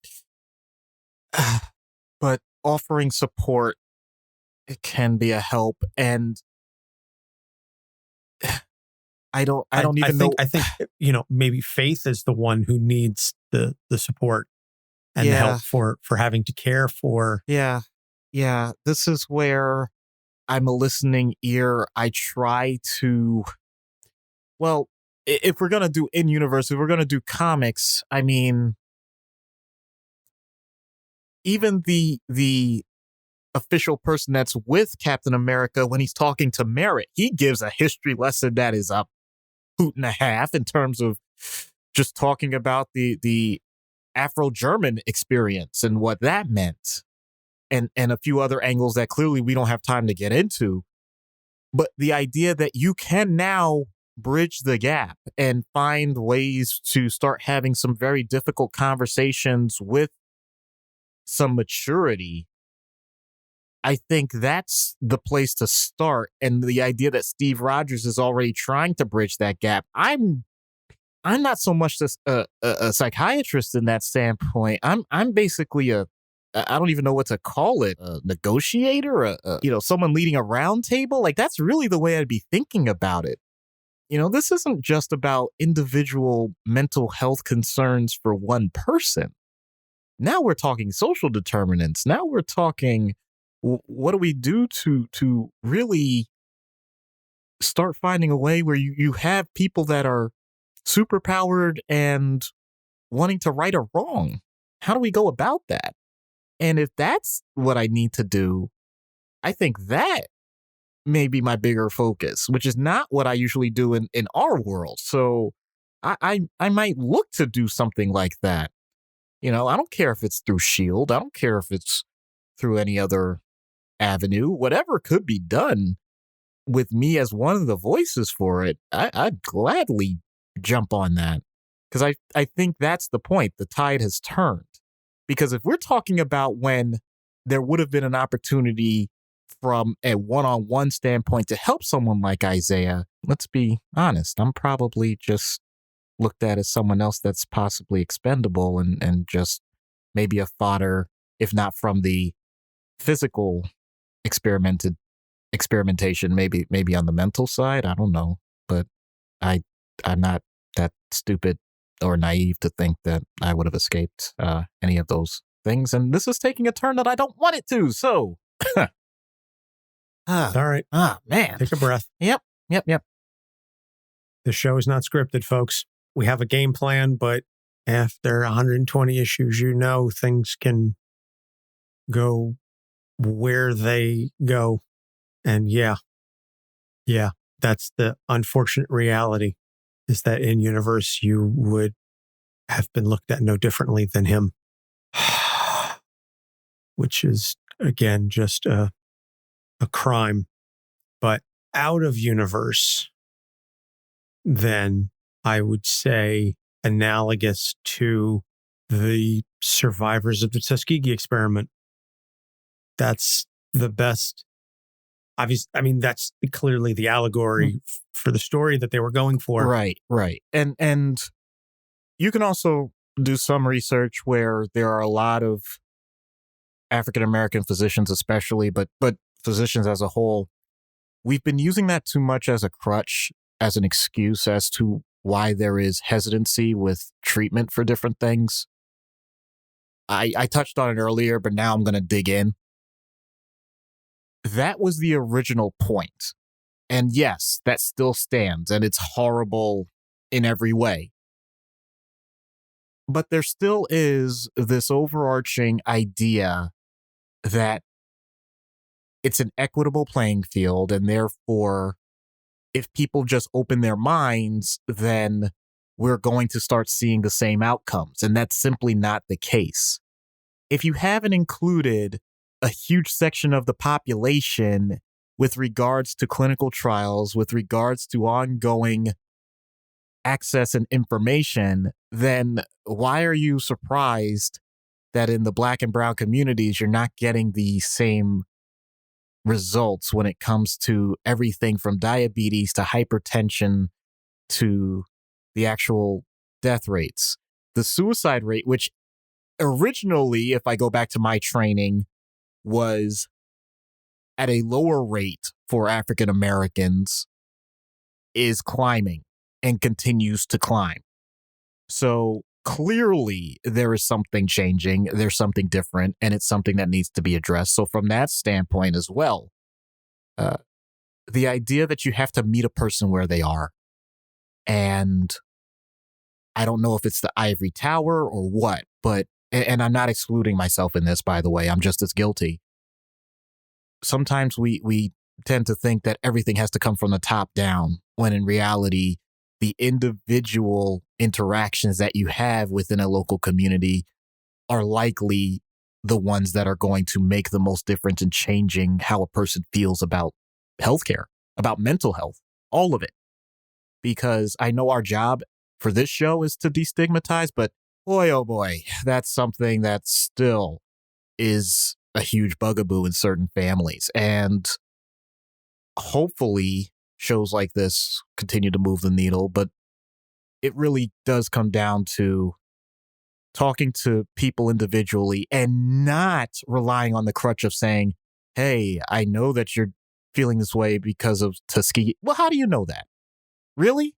But offering support, it can be a help. And I don't even know. I think, maybe Faith is the one who needs the support and the help for having to care for. Yeah. This is where I'm a listening ear. I try to, well, if we're going to do in-universe, if we're going to do comics, I mean, even the official person that's with Captain America, when he's talking to Merritt, he gives a history lesson that is a hoot and a half in terms of just talking about the Afro-German experience and what that meant. And a few other angles that clearly we don't have time to get into. But the idea that you can now bridge the gap and find ways to start having some very difficult conversations with some maturity, I think that's the place to start. And the idea that Steve Rogers is already trying to bridge that gap, I'm not so much a psychiatrist in that standpoint. I'm basically I don't even know what to call it, a negotiator, someone leading a round table. Like, that's really the way I'd be thinking about it. This isn't just about individual mental health concerns for one person. Now we're talking social determinants. Now we're talking, what do we do to really start finding a way where you have people that are superpowered and wanting to right a wrong? How do we go about that? And if that's what I need to do, I think that may be my bigger focus, which is not what I usually do in our world. So I might look to do something like that. I don't care if it's through S.H.I.E.L.D. I don't care if it's through any other avenue. Whatever could be done with me as one of the voices for it, I'd gladly jump on that. Because I think that's the point. The tide has turned. Because if we're talking about when there would have been an opportunity from a one-on-one standpoint to help someone like Isaiah, let's be honest, I'm probably just looked at as someone else that's possibly expendable and just maybe a fodder, if not from the physical experimentation, maybe on the mental side. I don't know. But I'm not that stupid or naive to think that I would have escaped any of those things. And this is taking a turn that I don't want it to. So, all right. Man. Take a breath. Yep. The show is not scripted, folks. We have a game plan, but after 120 issues, things can go where they go. And yeah, that's the unfortunate reality. Is that in universe you would have been looked at no differently than him, which is again just a crime. But out of universe, then I would say analogous to the survivors of the Tuskegee experiment. That's the best. Obviously, I mean, that's clearly the allegory for the story that they were going for. Right. And you can also do some research where there are a lot of African-American physicians especially, but physicians as a whole. We've been using that too much as a crutch as an excuse as to why there is hesitancy with treatment for different things. I touched on it earlier, but now I'm going to dig in. That was the original point. And yes, that still stands, and it's horrible in every way. But there still is this overarching idea that it's an equitable playing field, and therefore, if people just open their minds, then we're going to start seeing the same outcomes. And that's simply not the case. If you haven't included a huge section of the population with regards to clinical trials, with regards to ongoing access and information, then why are you surprised that in the Black and brown communities, you're not getting the same results when it comes to everything from diabetes to hypertension to the actual death rates? The suicide rate, which originally, if I go back to my training, was at a lower rate for African Americans, is climbing and continues to climb. So clearly there is something changing, there's something different, and it's something that needs to be addressed. So from that standpoint as well, the idea that you have to meet a person where they are, and I don't know if it's the ivory tower or what, but, and I'm not excluding myself in this, by the way, I'm just as guilty. Sometimes we tend to think that everything has to come from the top down, when in reality, the individual interactions that you have within a local community are likely the ones that are going to make the most difference in changing how a person feels about healthcare, about mental health, all of it. Because I know our job for this show is to destigmatize, but boy, oh boy, that's something that still is a huge bugaboo in certain families. And hopefully shows like this continue to move the needle, but it really does come down to talking to people individually and not relying on the crutch of saying, hey, I know that you're feeling this way because of Tuskegee. Well, how do you know that? Really?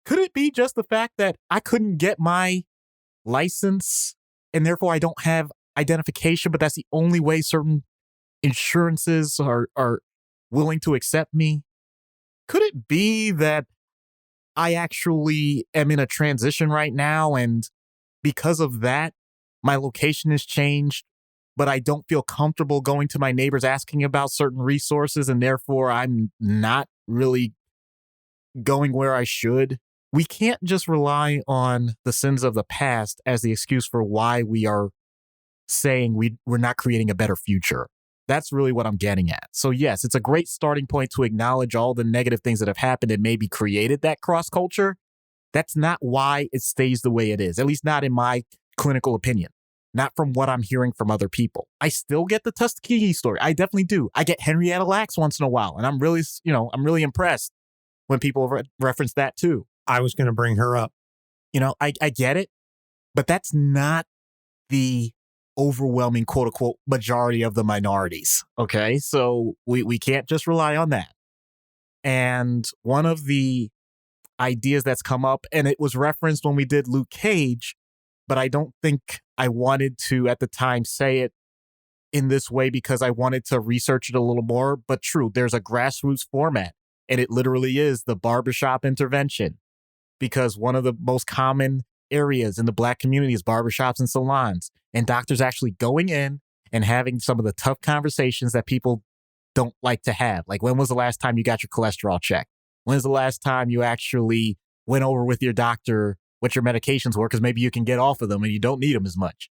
Could it be just the fact that I couldn't get my license and therefore I don't have identification, but that's the only way certain insurances are willing to accept me? Could it be that I actually am in a transition right now, and because of that, my location has changed, but I don't feel comfortable going to my neighbors asking about certain resources, and therefore I'm not really going where I should? We can't just rely on the sins of the past as the excuse for why we are saying we're not creating a better future. That's really what I'm getting at. So yes, it's a great starting point to acknowledge all the negative things that have happened and maybe created that cross culture. That's not why it stays the way it is, at least not in my clinical opinion, not from what I'm hearing from other people. I still get the Tuskegee story. I definitely do. I get Henrietta Lacks once in a while, and I'm really impressed when people reference that too. I was going to bring her up. I get it, but that's not the overwhelming quote unquote majority of the minorities. Okay. So we can't just rely on that. And one of the ideas that's come up, and it was referenced when we did Luke Cage, but I don't think I wanted to at the time say it in this way because I wanted to research it a little more. But true, there's a grassroots format, and it literally is the barbershop intervention, because one of the most common areas in the Black community is barbershops and salons, and doctors actually going in and having some of the tough conversations that people don't like to have. Like, when was the last time you got your cholesterol checked? When's the last time you actually went over with your doctor what your medications were? Because maybe you can get off of them and you don't need them as much.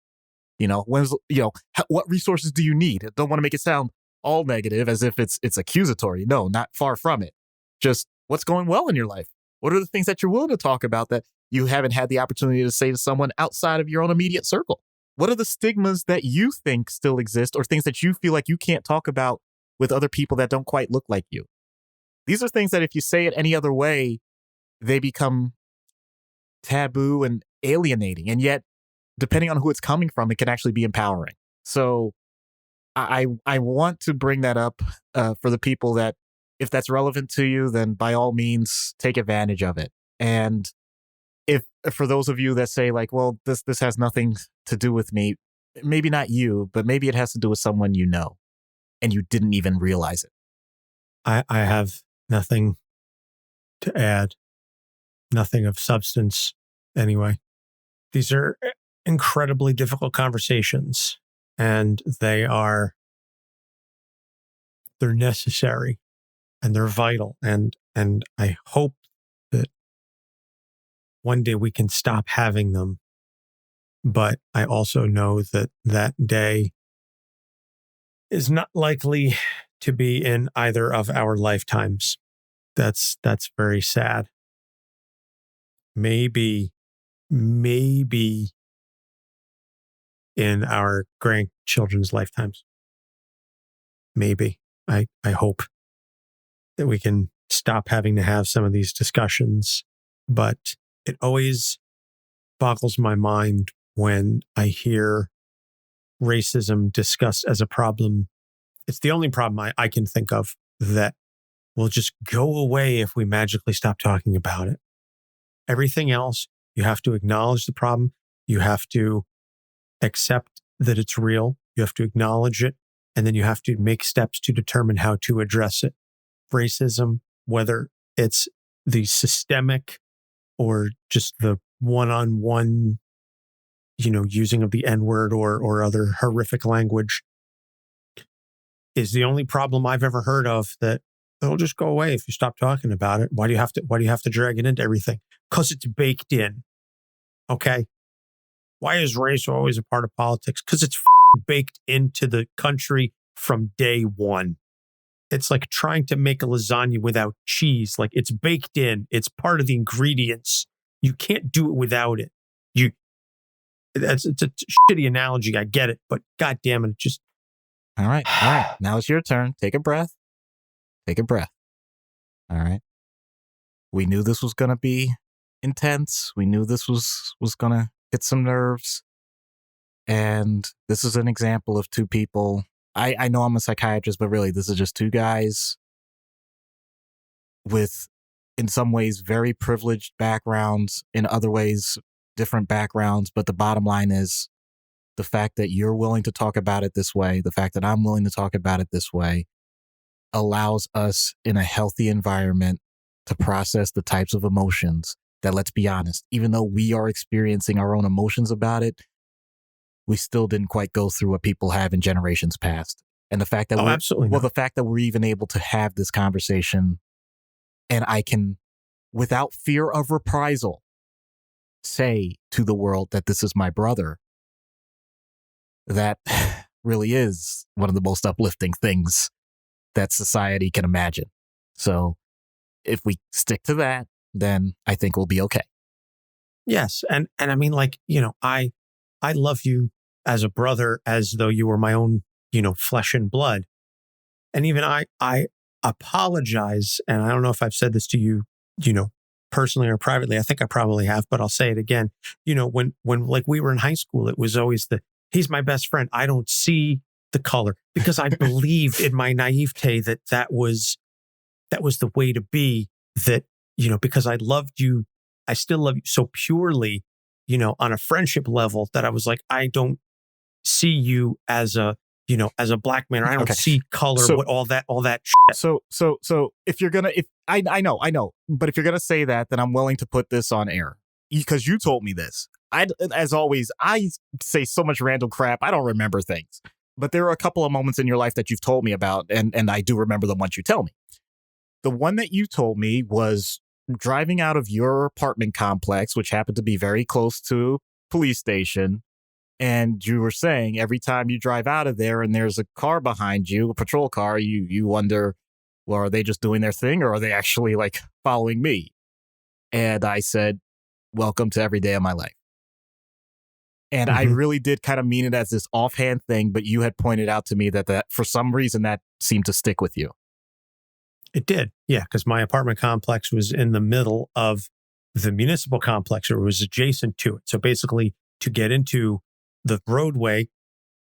What resources do you need? I don't want to make it sound all negative as if it's accusatory. No, not far from it. Just what's going well in your life? What are the things that you're willing to talk about that you haven't had the opportunity to say to someone outside of your own immediate circle? What are the stigmas that you think still exist, or things that you feel like you can't talk about with other people that don't quite look like you? These are things that if you say it any other way, they become taboo and alienating. And yet, depending on who it's coming from, it can actually be empowering. So I want to bring that up for the people that if that's relevant to you, then by all means, take advantage of it. And if for those of you that say like, well, this has nothing to do with me, maybe not you, but maybe it has to do with someone you know and you didn't even realize it. I have nothing to add, nothing of substance anyway. These are incredibly difficult conversations, and they're necessary and they're vital. And I hope that one day we can stop having them. But I also know that that day is not likely to be in either of our lifetimes. That's very sad. Maybe in our grandchildren's lifetimes. Maybe. I hope that we can stop having to have some of these discussions. But it always boggles my mind when I hear racism discussed as a problem. It's the only problem I can think of that will just go away if we magically stop talking about it. Everything else, you have to acknowledge the problem. You have to accept that it's real. You have to acknowledge it. And then you have to make steps to determine how to address it. Racism, whether it's the systemic or just the one-on-one, using of the N-word or other horrific language, is the only problem I've ever heard of that it'll just go away if you stop talking about it. Why do you have to drag it into everything? Because it's baked in. Okay? Why is race always a part of politics? Because it's baked into the country from day one. It's like trying to make a lasagna without cheese. Like, it's baked in. It's part of the ingredients. You can't do it without it. It's a shitty analogy. I get it, but God damn it, just. All right. Now it's your turn. Take a breath. All right. We knew this was going to be intense. We knew this was going to hit some nerves. And this is an example of two people. I know I'm a psychiatrist, but really this is just two guys with, in some ways, very privileged backgrounds, in other ways, different backgrounds. But the bottom line is the fact that you're willing to talk about it this way, the fact that I'm willing to talk about it this way, allows us in a healthy environment to process the types of emotions that, let's be honest, even though we are experiencing our own emotions about it, we still didn't quite go through what people have in generations past. And the fact that the fact that we're even able to have this conversation, and I can, without fear of reprisal, say to the world that this is my brother, that really is one of the most uplifting things that society can imagine. So if we stick to that, then I think we'll be okay. Yes. And I mean, like, I love you as a brother, as though you were my own, flesh and blood. And even I apologize. And I don't know if I've said this to you, personally or privately. I think I probably have, but I'll say it again. When like we were in high school, it was always he's my best friend. I don't see the color, because I believed in my naivete that was the way to be, that, because I loved you. I still love you so purely, on a friendship level, that I was like, I don't see you as a black man. I don't see color, all that shit. So if you're going to, I know, but if you're going to say that, then I'm willing to put this on air, because you told me this. As always, I say so much random crap. I don't remember things, but there are a couple of moments in your life that you've told me about. And I do remember them once you tell me. The one that you told me was driving out of your apartment complex, which happened to be very close to a police station. And you were saying every time you drive out of there and there's a car behind you, a patrol car, you wonder, well, are they just doing their thing, or are they actually like following me? And I said, welcome to every day of my life. And I really did kind of mean it as this offhand thing, but you had pointed out to me that for some reason that seemed to stick with you. It did. Yeah, because my apartment complex was in the middle of the municipal complex, or it was adjacent to it. So basically, to get into the roadway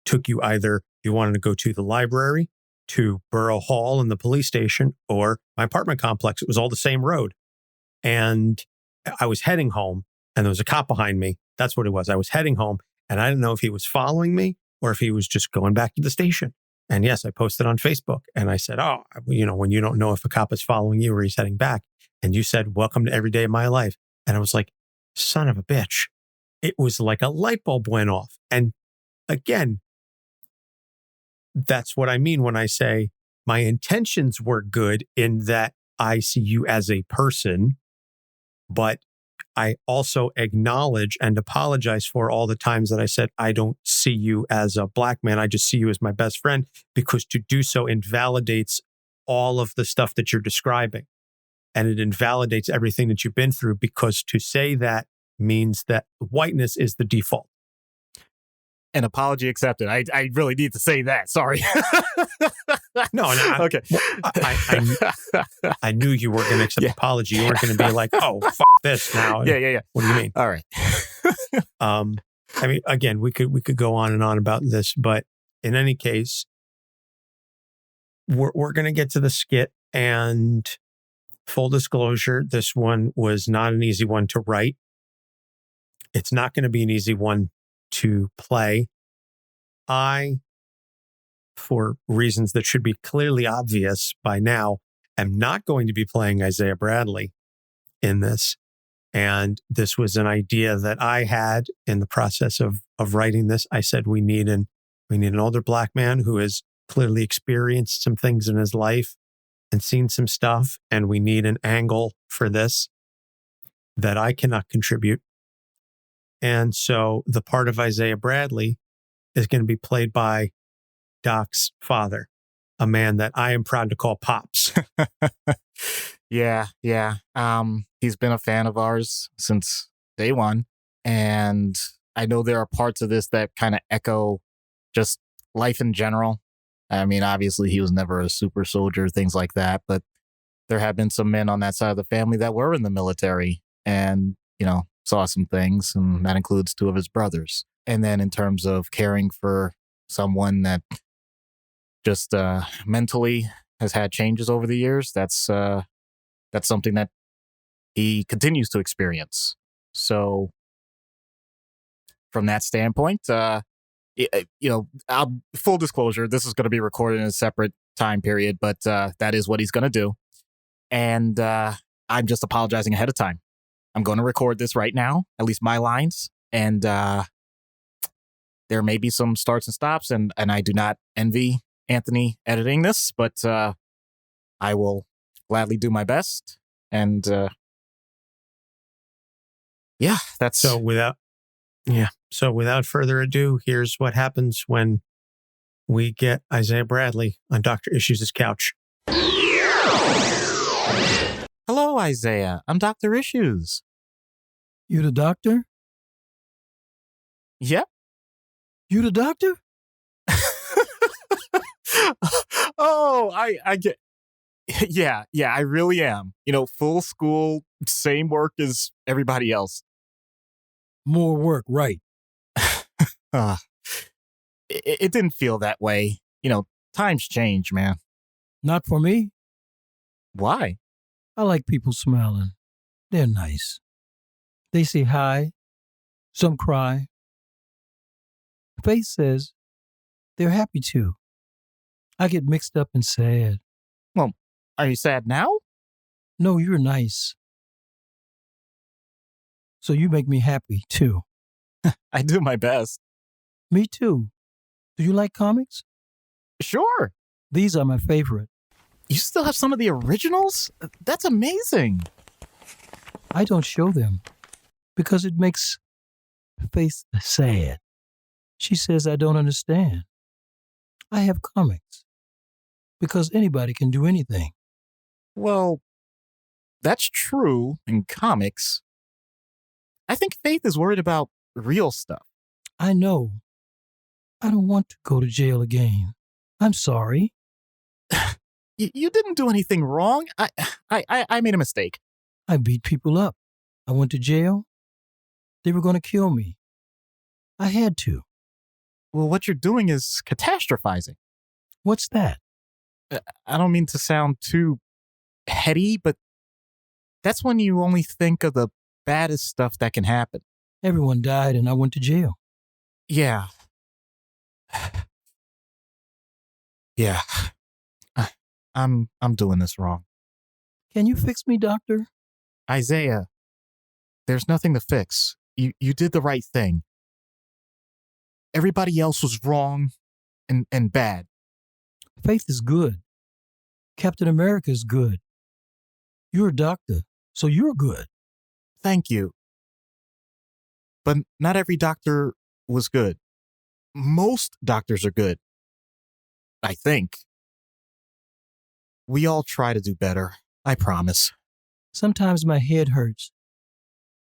took you either, you wanted to go to the library, to Borough Hall and the police station or my apartment complex. It was all the same road. And I was heading home and there was a cop behind me. That's what it was. I was heading home and I didn't know if he was following me or if he was just going back to the station. And yes, I posted on Facebook and I said, oh, when you don't know if a cop is following you or he's heading back. And you said, welcome to every day of my life. And I was like, son of a bitch. It was like a light bulb went off. And again, that's what I mean when I say my intentions were good in that I see you as a person, but I also acknowledge and apologize for all the times that I said, I don't see you as a black man. I just see you as my best friend, because to do so invalidates all of the stuff that you're describing. And it invalidates everything that you've been through, because to say that means that whiteness is the default. An apology accepted. I really need to say that. Sorry. No. Okay. I knew you weren't going to accept the apology. You weren't going to be like, oh, this now. Yeah. What do you mean? All right. I mean, again, we could go on and on about this, but in any case, we're going to get to the skit. And full disclosure, this one was not an easy one to write. It's not going to be an easy one to play. I, for reasons that should be clearly obvious by now, am not going to be playing Isaiah Bradley in this. And this was an idea that I had in the process of writing this. I said, we need an older black man who has clearly experienced some things in his life and seen some stuff. And we need an angle for this that I cannot contribute. And so the part of Isaiah Bradley is going to be played by Doc's father, a man that I am proud to call Pops. Yeah. He's been a fan of ours since day one. And I know there are parts of this that kind of echo just life in general. I mean, obviously he was never a super soldier, things like that, but there have been some men on that side of the family that were in the military and, saw some things, and that includes two of his brothers. And then in terms of caring for someone that just mentally has had changes over the years, that's something that he continues to experience. So from that standpoint, full disclosure, this is going to be recorded in a separate time period, but that is what he's going to do. And I'm just apologizing ahead of time. I'm going to record this right now, at least my lines. And there may be some starts and stops, and I do not envy Anthony editing this, but I will gladly do my best. And that's... So without further ado, here's what happens when we get Isaiah Bradley on Dr. Issues' couch. Hello, Isaiah. I'm Dr. Issues. You the doctor? Yep. You the doctor? Oh, I get... Yeah, I really am. Full school, same work as everybody else. More work, right. It didn't feel that way. Times change, man. Not for me. Why? I like people smiling. They're nice. They say hi. Some cry. Faith says they're happy too. I get mixed up and sad. Well, are you sad now? No, you're nice. So you make me happy too. I do my best. Me too. Do you like comics? Sure. These are my favorite. You still have some of the originals? That's amazing. I don't show them because it makes Faith sad. She says I don't understand. I have comics because anybody can do anything. Well, that's true in comics. I think Faith is worried about real stuff. I know. I don't want to go to jail again. I'm sorry. You didn't do anything wrong. I made a mistake. I beat people up. I went to jail. They were going to kill me. I had to. Well, what you're doing is catastrophizing. What's that? I don't mean to sound too heady, but that's when you only think of the baddest stuff that can happen. Everyone died and I went to jail. Yeah. Yeah. I'm doing this wrong. Can you fix me, doctor? Isaiah, there's nothing to fix. You did the right thing. Everybody else was wrong and bad. Faith is good. Captain America is good. You're a doctor, so you're good. Thank you. But not every doctor was good. Most doctors are good. I think. We all try to do better. I promise. Sometimes my head hurts.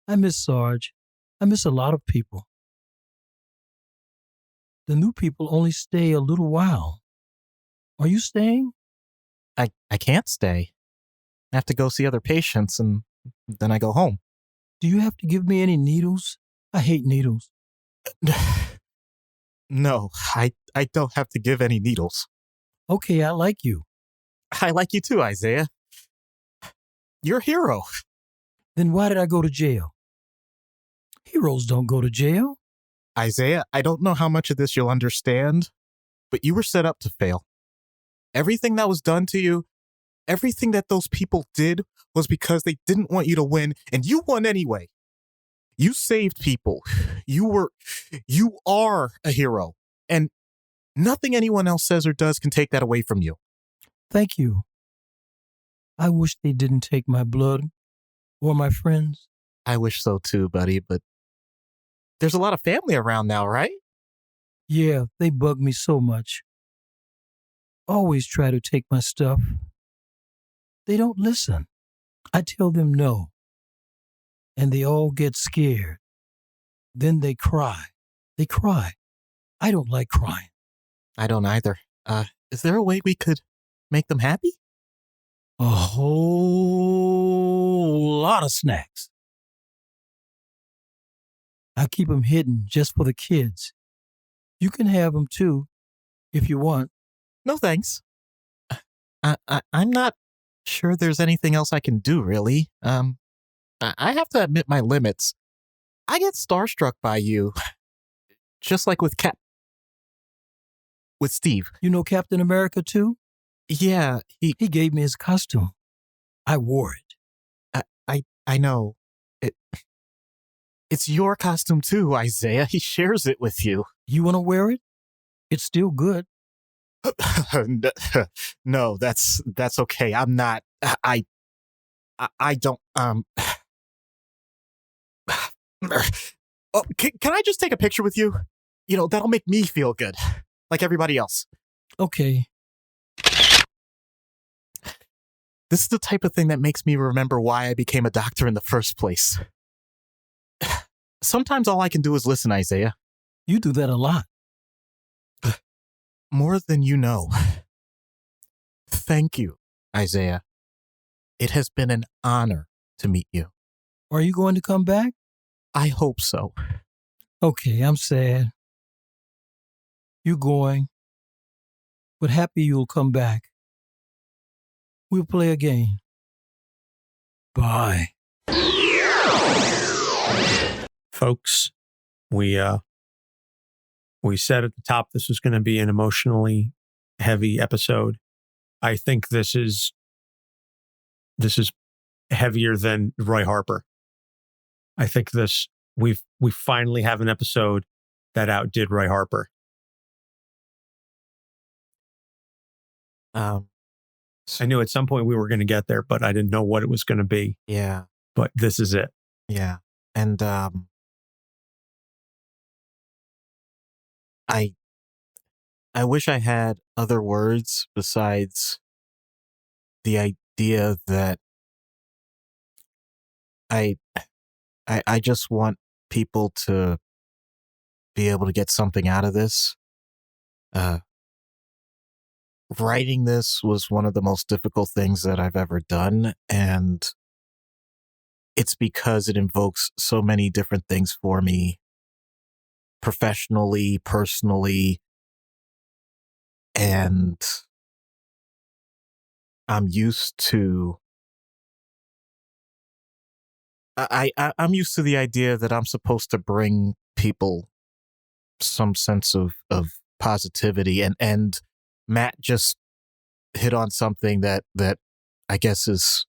I miss Sarge. I miss a lot of people. The new people only stay a little while. Are you staying? I can't stay. I have to go see other patients and then I go home. Do you have to give me any needles? I hate needles. No, I don't have to give any needles. Okay, I like you. I like you too, Isaiah. You're a hero. Then why did I go to jail? Heroes don't go to jail. Isaiah, I don't know how much of this you'll understand, but you were set up to fail. Everything that was done to you, everything that those people did was because they didn't want you to win, and you won anyway. You saved people. You are a hero, and nothing anyone else says or does can take that away from you. Thank you. I wish they didn't take my blood or my friends. I wish so too, buddy, but there's a lot of family around now, right? Yeah, they bug me so much. Always try to take my stuff. They don't listen. I tell them no. And they all get scared. Then they cry. They cry. I don't like crying. I don't either. Is there a way we could make them happy? A whole lot of snacks. I keep them hidden just for the kids. You can have them too, if you want. No, thanks. I'm not sure there's anything else I can do, really. I have to admit my limits. I get starstruck by you. Just like with Steve. You know Captain America too? Yeah, he gave me his costume. I wore it. I know. It's your costume too, Isaiah. He shares it with you. You want to wear it? It's still good. No, that's okay. I'm not. I don't. Oh, can I just take a picture with you? You know, that'll make me feel good, like everybody else. Okay. This is the type of thing that makes me remember why I became a doctor in the first place. Sometimes all I can do is listen, Isaiah. You do that a lot. More than you know. Thank you, Isaiah. It has been an honor to meet you. Are you going to come back? I hope so. Okay, I'm sad. You're going, but happy you'll come back. We'll play a game. Bye. Folks, we said at the top this was going to be an emotionally heavy episode. I think this is heavier than Roy Harper. I think we finally have an episode that outdid Roy Harper. I knew at some point we were going to get there, but I didn't know what it was going to be. Yeah. But this is it. Yeah. And I wish I had other words besides the idea that I just want people to be able to get something out of this. Writing this was one of the most difficult things that I've ever done, and it's because it invokes so many different things for me, professionally, personally, and I'm used to I'm used to the idea that I'm supposed to bring people some sense of positivity, and Matt just hit on something that I guess is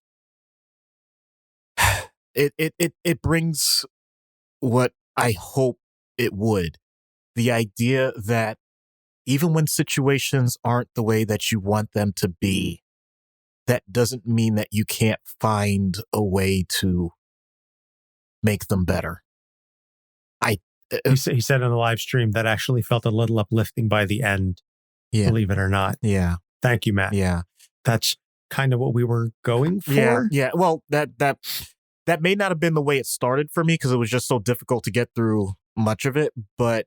it brings what I hope it would. The idea that even when situations aren't the way that you want them to be, that doesn't mean that you can't find a way to make them better. He said on the live stream that actually felt a little uplifting by the end, believe it or not. Yeah. Thank you, Matt. Yeah. That's kind of what we were going for. Yeah. Well, that may not have been the way it started for me because it was just so difficult to get through much of it. But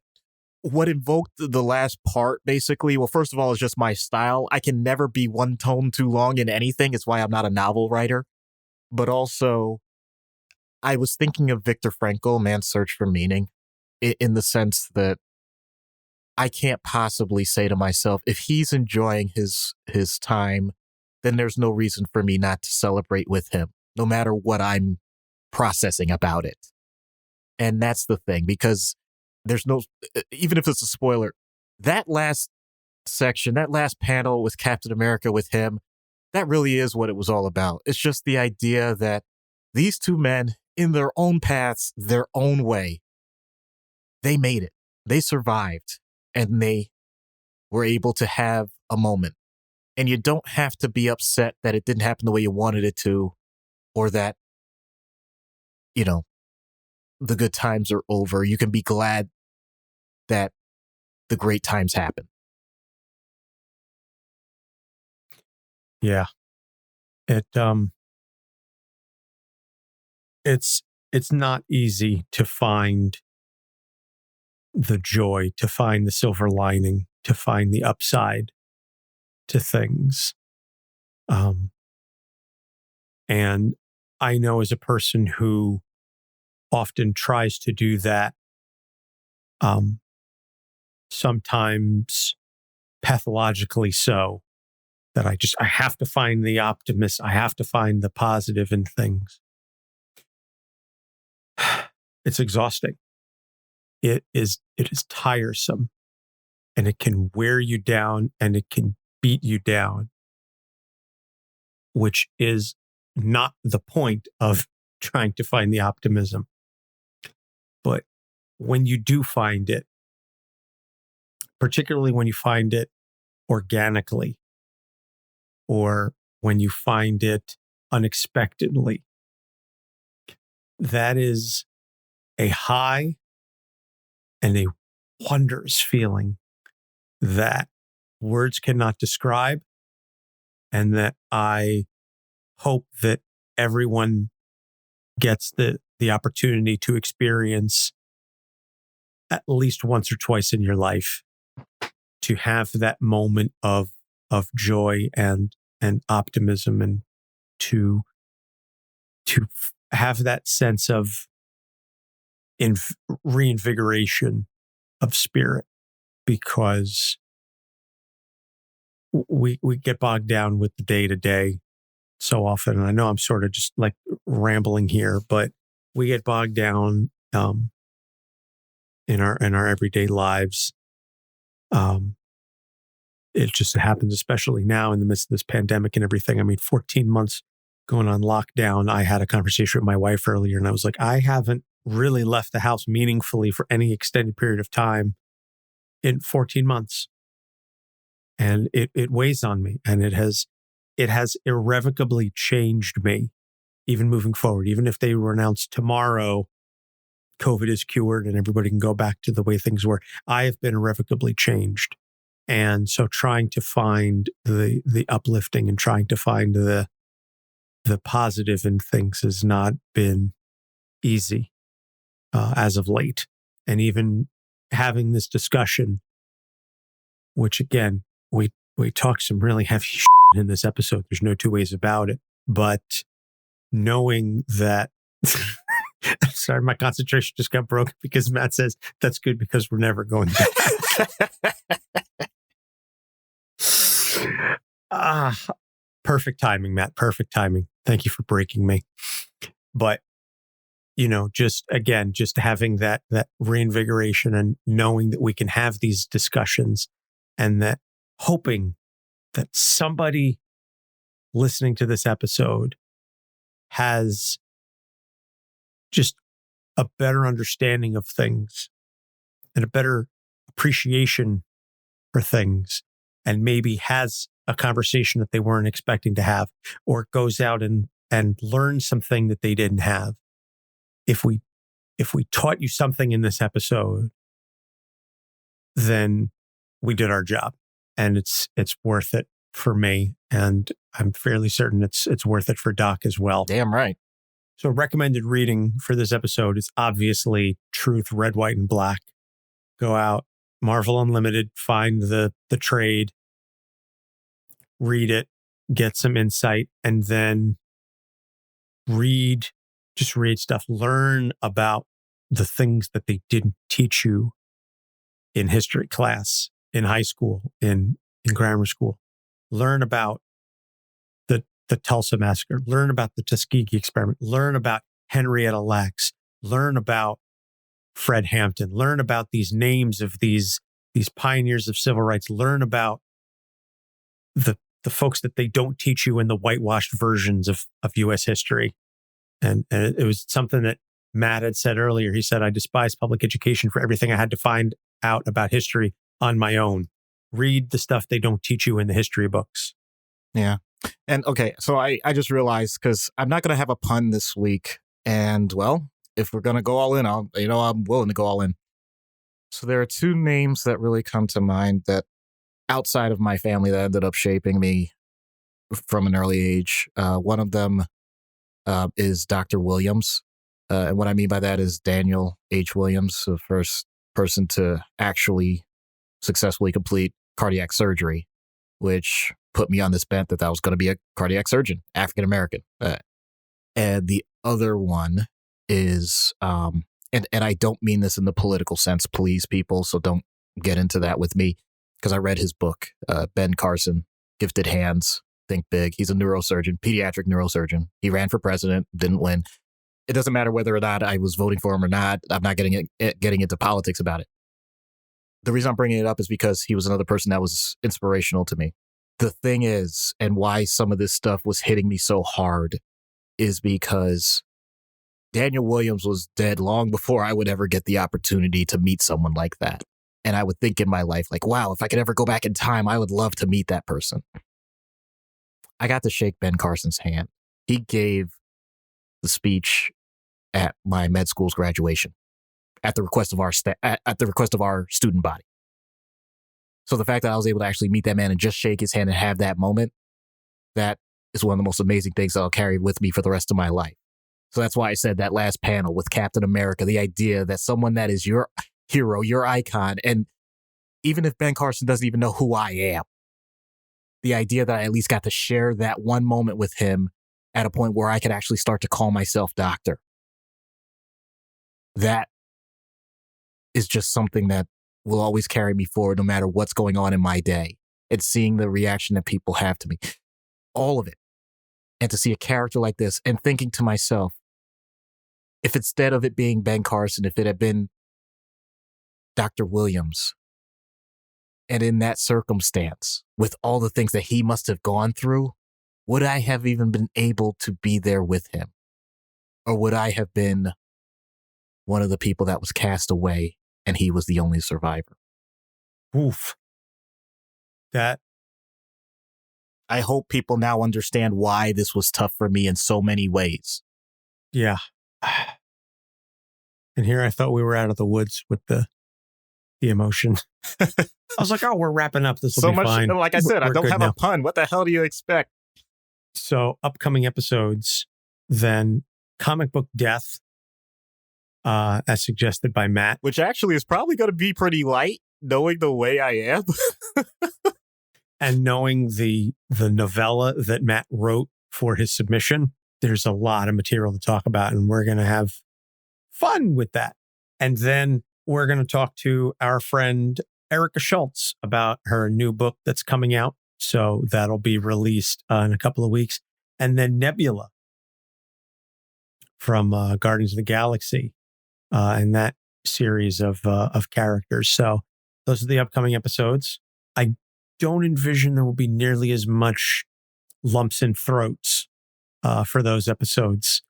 what invoked the last part, basically, well, first of all, is just my style. I can never be one tone too long in anything. It's why I'm not a novel writer. But also, I was thinking of Viktor Frankl, Man's Search for Meaning, in the sense that I can't possibly say to myself, if he's enjoying his time, then there's no reason for me not to celebrate with him, no matter what I'm processing about it. And that's the thing, because there's no, even if it's a spoiler, that last section, that last panel with Captain America with him, that really is what it was all about. It's just the idea that these two men, in their own paths, their own way, they made it. They survived, and they were able to have a moment. And you don't have to be upset that it didn't happen the way you wanted it to, or that, you know, the good times are over. You can be glad that the great times happen. Yeah. It's not easy to find the joy, to find the silver lining, to find the upside to things. And I know as a person who often tries to do that, sometimes pathologically so, that I have to find the optimist, I have to find the positive in things. It's exhausting. It is tiresome, and it can wear you down, and it can beat you down, which is not the point of trying to find the optimism. But when you do find it, particularly when you find it organically, or when you find it unexpectedly, that is a high and a wondrous feeling that words cannot describe, and that I hope that everyone gets the opportunity to experience at least once or twice in your life, to have that moment of joy and optimism, and to have that sense of reinvigoration of spirit, because we get bogged down with the day to day so often. And I know I'm sort of just like rambling here, but we get bogged down in our everyday lives. It just happens, especially now in the midst of this pandemic and everything. I mean, 14 months going on lockdown. I had a conversation with my wife earlier, and I was like, I haven't really left the house meaningfully for any extended period of time in 14 months. And it weighs on me, and it has irrevocably changed me, even moving forward. Even if they were announced tomorrow, COVID is cured and everybody can go back to the way things were, I have been irrevocably changed. And so trying to find the uplifting and trying to find the positive in things has not been easy as of late. And even having this discussion, which again, we talk some really heavy shit in this episode. There's no two ways about it. But knowing that, sorry, my concentration just got broken because Matt says that's good because we're never going back. Perfect timing, Matt. Perfect timing. Thank you for breaking me. But, just having that reinvigoration and knowing that we can have these discussions, and that hoping that somebody listening to this episode has just a better understanding of things and a better appreciation for things, and maybe has a conversation that they weren't expecting to have, or goes out and learns something that they didn't have. If we taught you something in this episode, then we did our job, and it's worth it for me, and I'm fairly certain it's worth it for Doc as well. Damn right. So recommended reading for this episode is obviously Truth, Red, White, and Black. Go out, Marvel Unlimited, find the trade, read it, get some insight, and then read stuff. Learn about the things that they didn't teach you in history class, in high school, in grammar school. Learn about the Tulsa Massacre. Learn about the Tuskegee experiment. Learn about Henrietta Lacks. Learn about Fred Hampton. Learn about these names of these pioneers of civil rights. Learn about the folks that they don't teach you in the whitewashed versions of U.S. history. And it was something that Matt had said earlier. He said, I despise public education for everything I had to find out about history on my own. Read the stuff they don't teach you in the history books. Yeah. And okay, so I just realized, because I'm not going to have a pun this week. And well, if we're going to go all in, I'm willing to go all in. So there are two names that really come to mind that outside of my family that ended up shaping me from an early age. One of them is Dr. Williams. And what I mean by that is Daniel H. Williams, the first person to actually successfully complete cardiac surgery, which put me on this bent that I was going to be a cardiac surgeon, African American. And the other one is, and I don't mean this in the political sense, please, people, so don't get into that with me, because I read his book, Ben Carson, Gifted Hands, Think Big. He's a neurosurgeon, pediatric neurosurgeon. He ran for president, didn't win. It doesn't matter whether or not I was voting for him or not. I'm not getting into politics about it. The reason I'm bringing it up is because he was another person that was inspirational to me. The thing is, and why some of this stuff was hitting me so hard, is because Daniel Williams was dead long before I would ever get the opportunity to meet someone like that. And I would think in my life, like, wow, if I could ever go back in time, I would love to meet that person. I got to shake Ben Carson's hand. He gave the speech at my med school's graduation at the request of our student body. So the fact that I was able to actually meet that man and just shake his hand and have that moment, that is one of the most amazing things that I'll carry with me for the rest of my life. So that's why I said that last panel with Captain America, the idea that someone that is your hero, your icon, and even if Ben Carson doesn't even know who I am, the idea that I at least got to share that one moment with him at a point where I could actually start to call myself doctor. That is just something that will always carry me forward no matter what's going on in my day. And seeing the reaction that people have to me, all of it. And to see a character like this and thinking to myself, if instead of it being Ben Carson, if it had been Dr. Williams, and in that circumstance, with all the things that he must have gone through, would I have even been able to be there with him? Or would I have been one of the people that was cast away and he was the only survivor? Oof. That. I hope people now understand why this was tough for me in so many ways. Yeah. And here I thought we were out of the woods with the emotion. I was like, oh, we're wrapping up. This will be fine. Like I said, I don't have a pun. What the hell do you expect? So upcoming episodes, then comic book death, as suggested by Matt. Which actually is probably going to be pretty light, knowing the way I am. And knowing the novella that Matt wrote for his submission, there's a lot of material to talk about, and we're going to have fun with that. And then we're going to talk to our friend Erica Schultz about her new book that's coming out, So that'll be released in a couple of weeks. And then Nebula from Guardians of the Galaxy and that series of characters. So those are the upcoming episodes. I don't envision there will be nearly as much lumps and throats for those episodes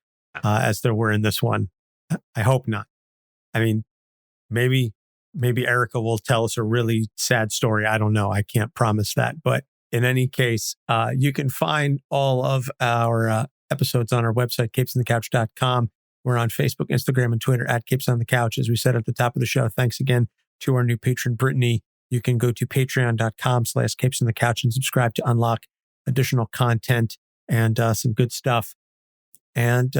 as there were in this one. I hope not. I mean, maybe Erica will tell us a really sad story. I don't know. I can't promise that. But in any case, you can find all of our episodes on our website, capesonthecouch.com. We're on Facebook, Instagram, and Twitter at Capes on the Couch. As we said at the top of the show, thanks again to our new patron, Brittany. You can go to patreon.com/Capes on the Couch and subscribe to unlock additional content and some good stuff. And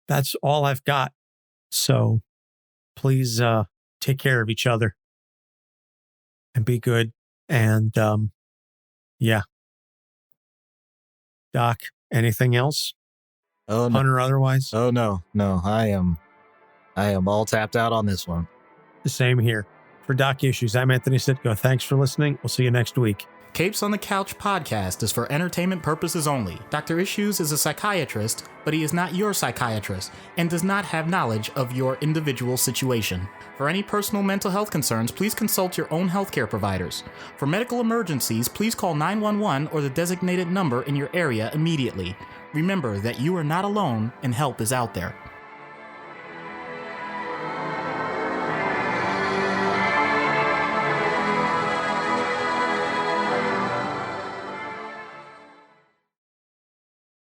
that's all I've got. So please take care of each other and be good. And yeah. Doc, anything else? Oh, no. Pun or otherwise? Oh, no. I am all tapped out on this one. The same here. For Doc Issues, I'm Anthony Sitko. Thanks for listening. We'll see you next week. Capes on the Couch podcast is for entertainment purposes only. Dr. Issues is a psychiatrist, but he is not your psychiatrist and does not have knowledge of your individual situation. For any personal mental health concerns, please consult your own healthcare providers. For medical emergencies, please call 911 or the designated number in your area immediately. Remember that you are not alone and help is out there.